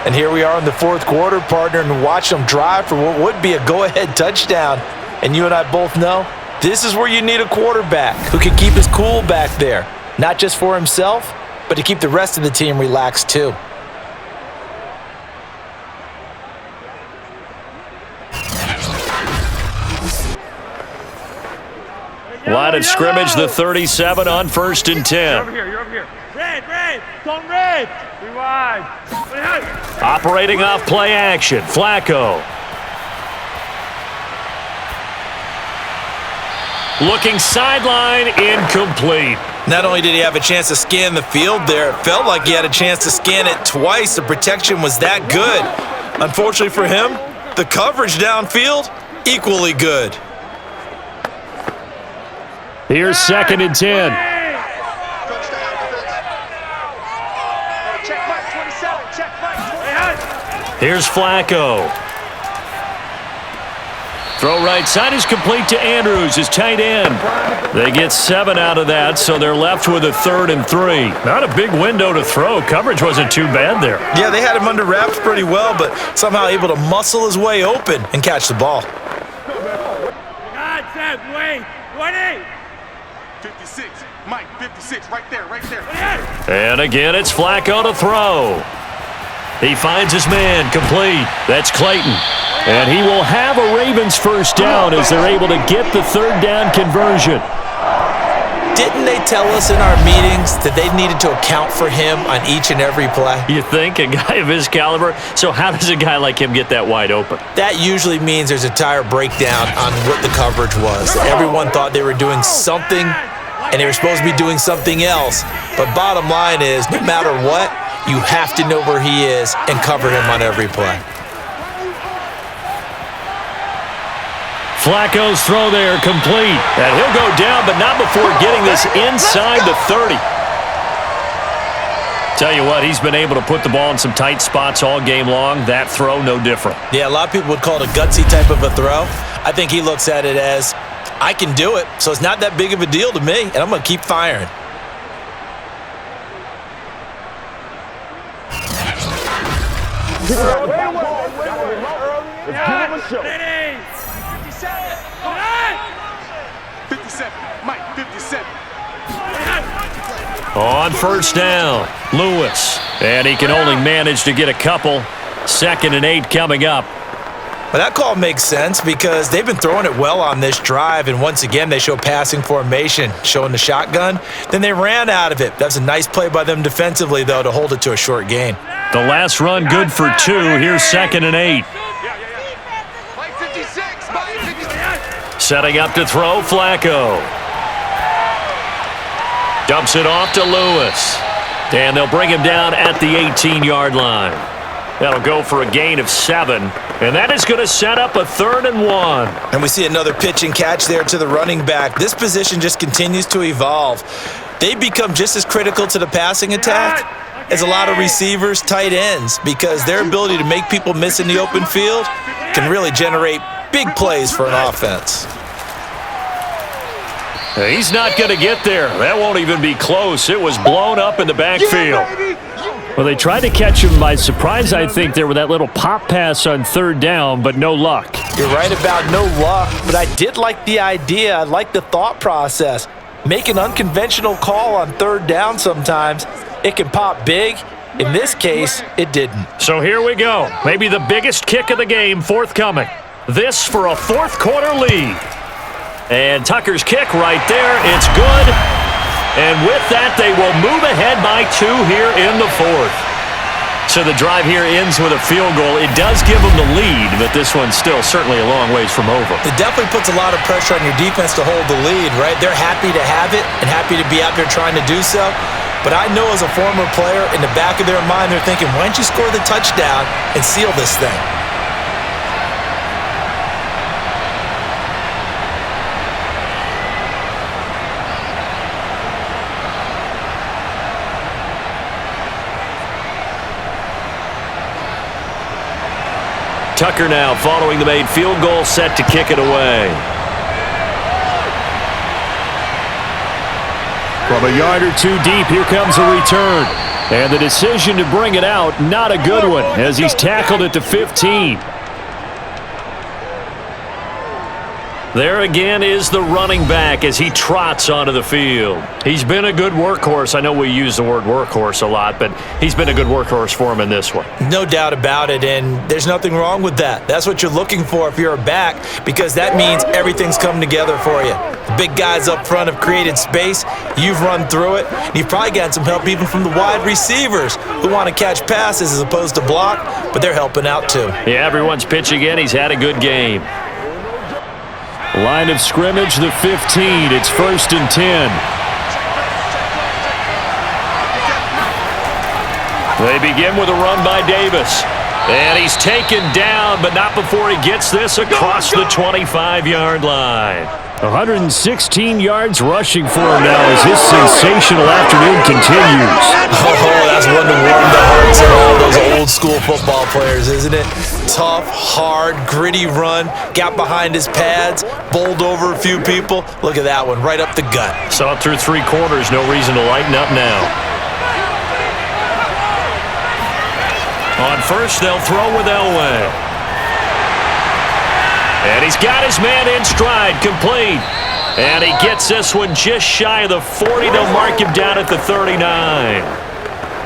And here we are in the fourth quarter, partner, and watch them drive for what would be a go-ahead touchdown. And you and I both know this is where you need a quarterback who can keep his cool back there, not just for himself, but to keep the rest of the team relaxed too. Line of scrimmage, the 37 on 1st and 10. You're over here. Red. Don't red. Rewind. Operating off play action, Flacco. Looking sideline, incomplete. Not only did he have a chance to scan the field there, it felt like he had a chance to scan it twice. The protection was that good. Unfortunately for him, the coverage downfield, equally good. Here's 2nd and 10. Check Mike 27. Check Mike 27. Here's Flacco. Throw right side is complete to Andrews, his tight end. They get 7 out of that, so they're left with a 3rd and 3. Not a big window to throw. Coverage wasn't too bad there. Yeah, they had him under wraps pretty well, but somehow able to muscle his way open and catch the ball. God, Seth, wait. 20. 56. Mike, 56. Right there. And again, it's Flacco to throw. He finds his man complete. That's Clayton. And he will have a Ravens first down as they're able to get the 3rd down conversion. Didn't they tell us in our meetings that they needed to account for him on each and every play? You think? A guy of his caliber? So how does a guy like him get that wide open? That usually means there's a entire breakdown on what the coverage was. Everyone thought they were doing something, and they were supposed to be doing something else. But bottom line is, no matter what, you have to know where he is and cover him on every play. Flacco's throw there complete. And he'll go down, but not before getting this inside the 30. Tell you what, he's been able to put the ball in some tight spots all game long. That throw, no different. Yeah, a lot of people would call it a gutsy type of a throw. I think he looks at it as, I can do it, so it's not that big of a deal to me, and I'm going to keep firing. Let's give him a show. 57. Mike, 57. On 1st down, Lewis. And he can only manage to get a couple. 2nd and 8 coming up. But that call makes sense because they've been throwing it well on this drive, and once again they show passing formation, showing the shotgun. Then they ran out of it. That's a nice play by them defensively, though, to hold it to a short gain. The last run good for 2. Here's 2nd and 8. Mike 56. Mike 56. Setting up to throw, Flacco. Dumps it off to Lewis. And they'll bring him down at the 18-yard line. That'll go for a gain of 7. And that is going to set up a 3rd and 1. And we see another pitch and catch there to the running back. This position just continues to evolve. They become just as critical to the passing attack as a lot of receivers, tight ends, because their ability to make people miss in the open field can really generate big plays for an offense. He's not going to get there. That won't even be close. It was blown up in the backfield. Well, they tried to catch him by surprise, I think, there with that little pop pass on third down, but no luck. You're right about no luck, but I did like the idea. I like the thought process. Make an unconventional call on third down sometimes. It can pop big. In this case, it didn't. So here we go. Maybe the biggest kick of the game forthcoming. This for a fourth quarter lead. And Tucker's kick right there. It's good. And with that, they will move ahead by 2 here in the fourth. So the drive here ends with a field goal. It does give them the lead, but this one's still certainly a long ways from over. It definitely puts a lot of pressure on your defense to hold the lead, right? They're happy to have it and happy to be out there trying to do so. But I know as a former player, in the back of their mind, they're thinking, why don't you score the touchdown and seal this thing? Tucker now following the made field goal, set to kick it away. From a yard or 2 deep, here comes a return. And the decision to bring it out, not a good one, as he's tackled at the 15. There again is the running back as he trots onto the field. He's been a good workhorse. I know we use the word workhorse a lot, but he's been a good workhorse for him in this one. No doubt about it, and there's nothing wrong with that. That's what you're looking for if you're a back, because that means everything's come together for you. The big guys up front have created space. You've run through it. And you've probably gotten some help even from the wide receivers who want to catch passes as opposed to block, but they're helping out too. Yeah, everyone's pitching in. He's had a good game. Line of scrimmage, the 15. It's 1st and 10. They begin with a run by Davis. And he's taken down, but not before he gets this across the 25-yard line. 116 yards rushing for him now as his sensational afternoon continues. Oh, that's one to warm the hearts of all those old school football players, isn't it? Tough, hard, gritty run, got behind his pads, bowled over a few people. Look at that one, right up the gut. Saw it through 3 quarters, no reason to lighten up now. On first, they'll throw with Elway. And he's got his man in stride, complete. And he gets this one just shy of the 40. They'll mark him down at the 39.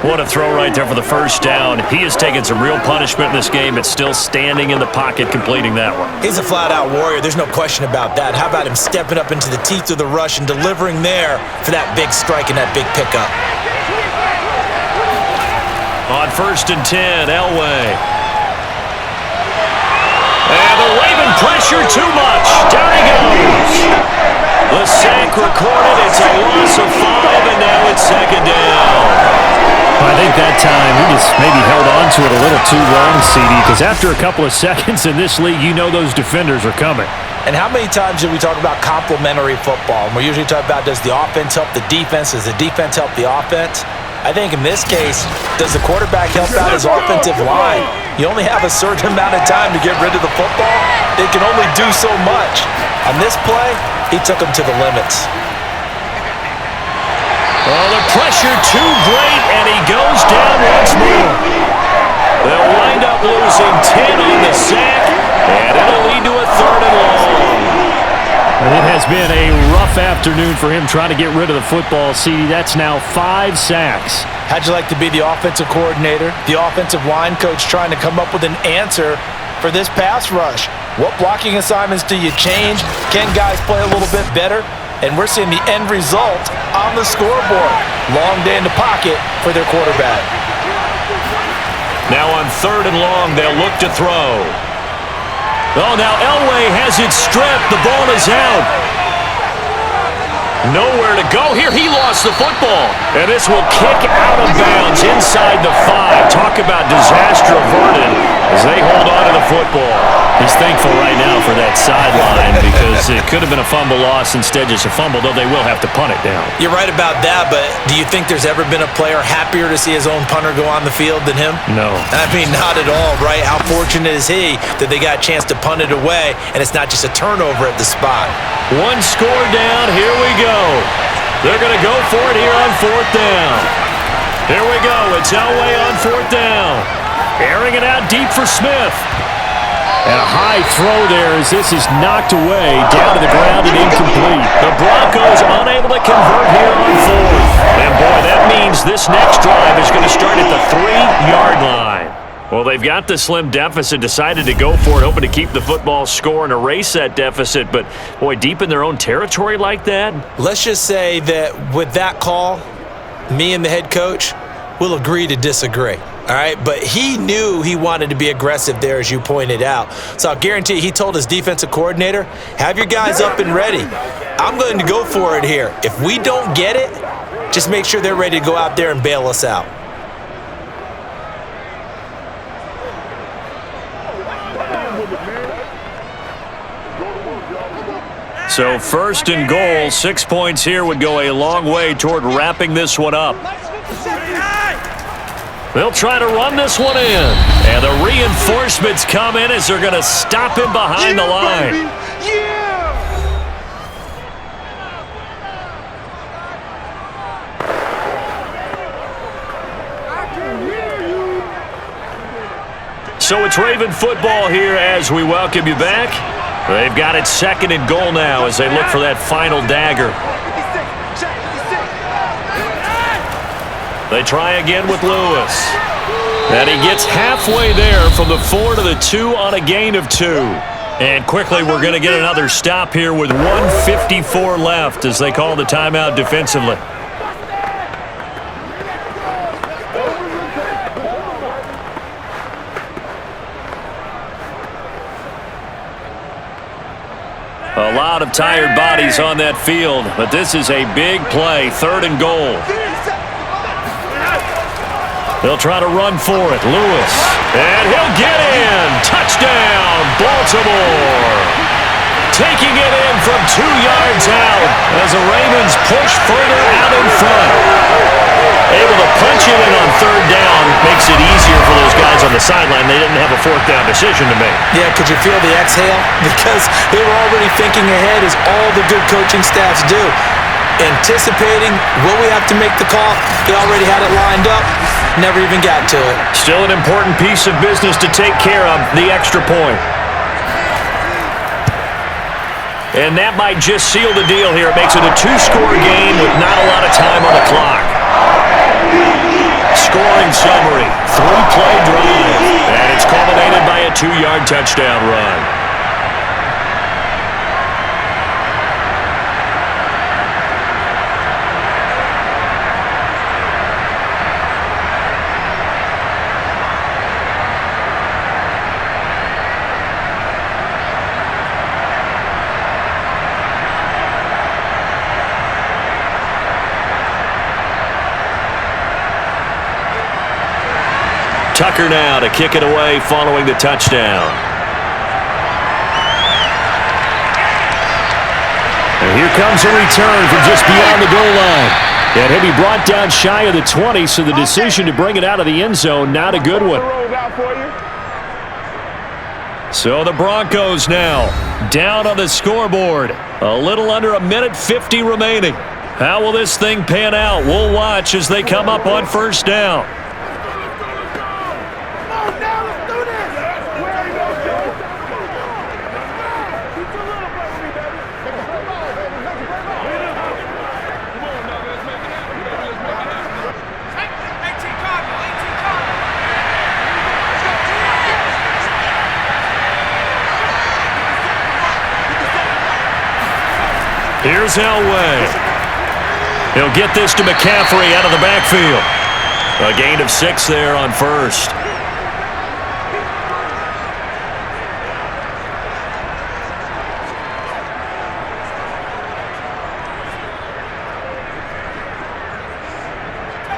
What a throw right there for the first down. He has taken some real punishment in this game, but still standing in the pocket, completing that one. He's a flat-out warrior. There's no question about that. How about him stepping up into the teeth of the rush and delivering there for that big strike and that big pickup? On 1st and 10, Elway. And the Raven pressure too much. Down he goes. The sack recorded. It's a loss of 5, and now it's 2nd down. I think that time he just maybe held on to it a little too long, CD, because after a couple of seconds in this league, you know those defenders are coming. And how many times do we talk about complementary football? And we usually talk about, does the offense help the defense? Does the defense help the offense? I think in this case, does the quarterback help out his offensive line? You only have a certain amount of time to get rid of the football. They can only do so much. On this play, he took him to the limits. Oh, the pressure too great, and he goes down once more. They'll wind up losing 10 on the sack, and it'll lead to a 3rd and long. And it has been a rough afternoon for him trying to get rid of the football, CD. That's now 5 sacks. How'd you like to be the offensive coordinator, the offensive line coach trying to come up with an answer for this pass rush? What blocking assignments do you change? Can guys play a little bit better? And we're seeing the end result on the scoreboard. Long day in the pocket for their quarterback. Now on 3rd and long, they'll look to throw. Oh, now Elway has it stripped. The ball is out. Nowhere to go here. He lost the football. And this will kick out of bounds inside the 5. Talk about disaster averted as they hold on to the football. He's thankful right now for that sideline because it could have been a fumble loss, instead just a fumble, though they will have to punt it down. You're right about that, but do you think there's ever been a player happier to see his own punter go on the field than him? No. I mean, not at all, right? How fortunate is he that they got a chance to punt it away, and it's not just a turnover at the spot. 1 score down. Here we go. They're going to go for it here on 4th down. Here we go. It's Elway on 4th down. Airing it out deep for Smith. And a high throw there as this is knocked away, down to the ground and incomplete. The Broncos unable to convert here on 4th. And boy, that means this next drive is going to start at the 3-yard line. Well, they've got the slim deficit, decided to go for it, hoping to keep the football score and erase that deficit. But, boy, deep in their own territory like that. Let's just say that with that call, me and the head coach will agree to disagree. All right, but he knew he wanted to be aggressive there, as you pointed out. So I'll guarantee you, he told his defensive coordinator, have your guys up and ready. I'm going to go for it here. If we don't get it, just make sure they're ready to go out there and bail us out. So 1st and goal, 6 points here would go a long way toward wrapping this one up. They'll try to run this one in. And the reinforcements come in as they're going to stop him behind the line. So it's Raven football here as we welcome you back. They've got it 2nd and goal now as they look for that final dagger. They try again with Lewis. And he gets halfway there from the 4 to the 2 on a gain of 2. And quickly we're going to get another stop here with 1:54 left as they call the timeout defensively. A lot of tired bodies on that field, but this is a big play, 3rd and goal. They'll try to run for it. Lewis. And he'll get in. Touchdown, Baltimore. Taking it in from 2 yards out as the Ravens push further out in front. Able to punch it in on 3rd down makes it easier for those guys on the sideline. They didn't have a 4th down decision to make. Yeah, could you feel the exhale? Because they were already thinking ahead, as all the good coaching staffs do. Anticipating, will we have to make the call? They already had it lined up. Never even got to it. Still an important piece of business to take care of, the extra point. And that might just seal the deal here. It makes it a 2-score game with not a lot of time on the clock. Scoring summary, 3-play drive. And it's culminated by a 2-yard touchdown run. Tucker now to kick it away following the touchdown. And here comes a return from just beyond the goal line. And he'll be brought down shy of the 20, so the decision to bring it out of the end zone, not a good one. So the Broncos now down on the scoreboard. A little under 1:50 remaining. How will this thing pan out? We'll watch as they come up on 1st down. Here's Elway. He'll get this to McCaffrey out of the backfield. A gain of 6 there on 1st.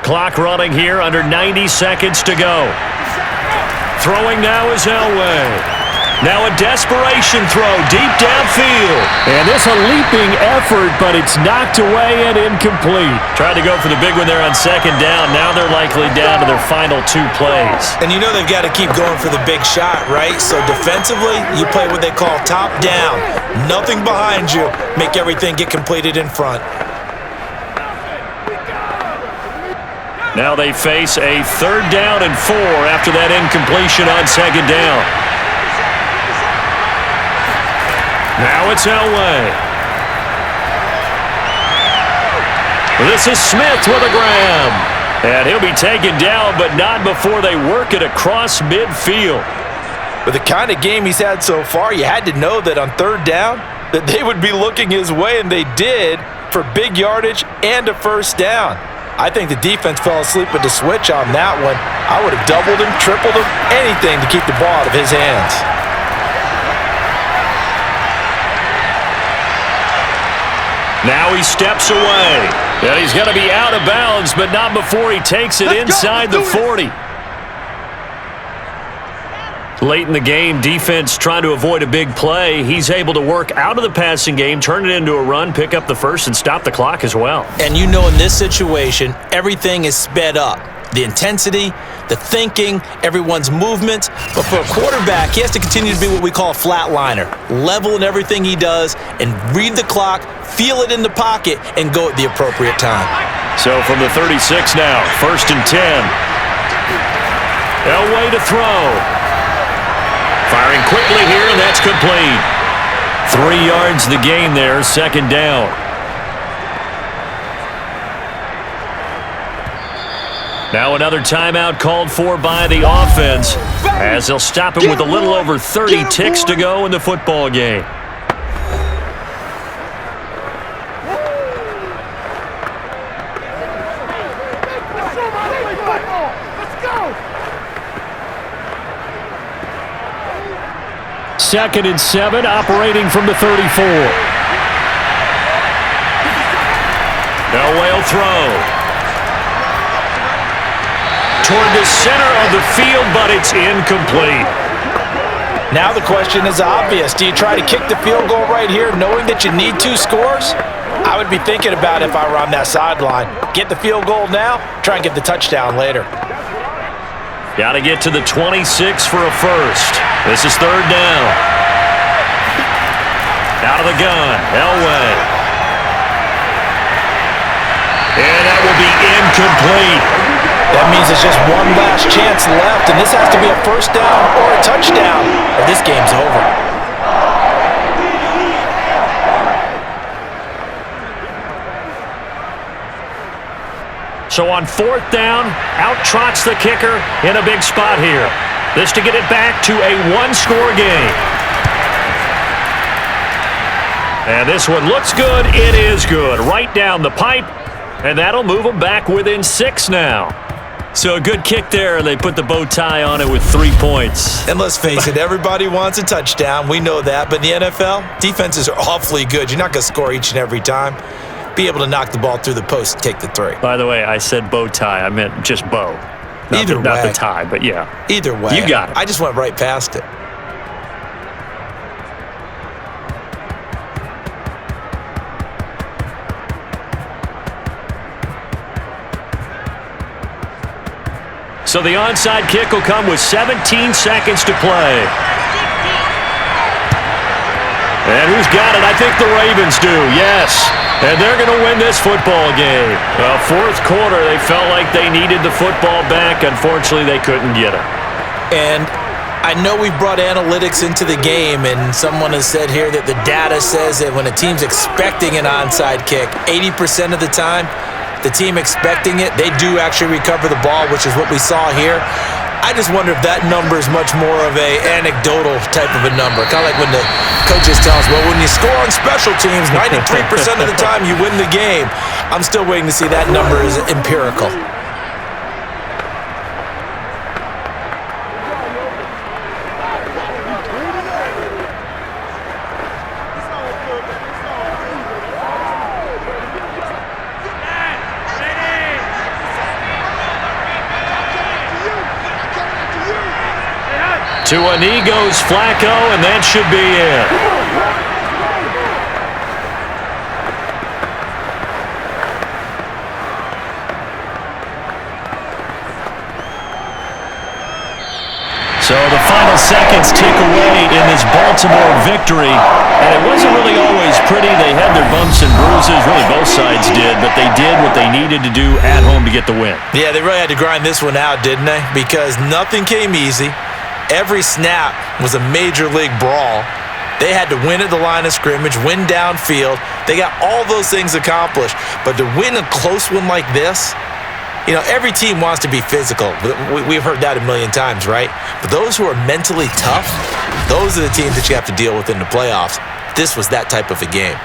Clock running here, under 90 seconds to go. Throwing now is Elway. Now a desperation throw deep downfield. And it's a leaping effort, but it's knocked away and incomplete. Tried to go for the big one there on 2nd down. Now they're likely down to their final 2 plays. And you know they've got to keep going for the big shot, right? So defensively, you play what they call top down. Nothing behind you. Make everything get completed in front. Now they face a 3rd down and 4 after that incompletion on 2nd down. Now it's Elway. This is Smith with a grab. And he'll be taken down, but not before they work it across midfield. With the kind of game he's had so far, you had to know that on 3rd down that they would be looking his way, and they did, for big yardage and a 1st down. I think the defense fell asleep with the switch on that one. I would have doubled him, tripled him, anything to keep the ball out of his hands. Now he steps away. And he's going to be out of bounds, but not before he takes it inside the 40. Late in the game, defense trying to avoid a big play. He's able to work out of the passing game, turn it into a run, pick up the first, and stop the clock as well. And you know in this situation, everything is sped up. The intensity, the thinking, everyone's movements. But for a quarterback, he has to continue to be what we call a flatliner. Level in everything he does and read the clock, feel it in the pocket, and go at the appropriate time. So from the 36 now, 1st and 10. Elway to throw. Firing quickly here, and that's complete. 3 yards the gain there, 2nd down. Now another timeout called for by the offense, as they'll stop it with a little over 30 ticks to go in the football game. Second and 7, operating from the 34. Elway will throw. Toward the center of the field, but it's incomplete. Now the question is obvious. Do you try to kick the field goal right here knowing that you need 2 scores? I would be thinking about it if I were on that sideline. Get the field goal now, try and get the touchdown later. Got to get to the 26 for a first. This is 3rd down. Out of the gun, Elway. And that will be incomplete. That means there's just one last chance left, and this has to be a 1st down or a touchdown, or this game's over. So on 4th down, out trots the kicker in a big spot here. This to get it back to a 1-score game. And this one looks good. It is good. Right down the pipe, and that'll move them back within 6 now. So a good kick there, and they put the bow tie on it with 3 points. And let's face it, everybody wants a touchdown. We know that. But in the NFL, defenses are awfully good. You're not going to score each and every time. Be able to knock the ball through the post and take the 3. By the way, I said bow tie. I meant just bow. Not the tie, but yeah. Either way. You got it. I just went right past it. So the onside kick will come with 17 seconds to play. And who's got it? I think the Ravens do, yes. And they're going to win this football game. Well, 4th quarter, they felt like they needed the football back. Unfortunately, they couldn't get it. And I know we've brought analytics into the game, and someone has said here that the data says that when a team's expecting an onside kick, 80% of the time, the team expecting it, they do actually recover the ball, which is what we saw here. I just wonder if that number is much more of a anecdotal type of a number. Kind of like when the coaches tell us, well, when you score on special teams, 93% of the time you win the game. I'm still waiting to see that number is empirical. To a knee goes Flacco, and that should be it. So the final seconds tick away in this Baltimore victory. And it wasn't really always pretty. They had their bumps and bruises. Really, both sides did. But they did what they needed to do at home to get the win. Yeah, they really had to grind this one out, didn't they? Because nothing came easy. Every snap was a major league brawl. They had to win at the line of scrimmage, win downfield. They got all those things accomplished. But to win a close one like this, you know, every team wants to be physical. We've heard that a million times, right? But those who are mentally tough, those are the teams that you have to deal with in the playoffs. This was that type of a game.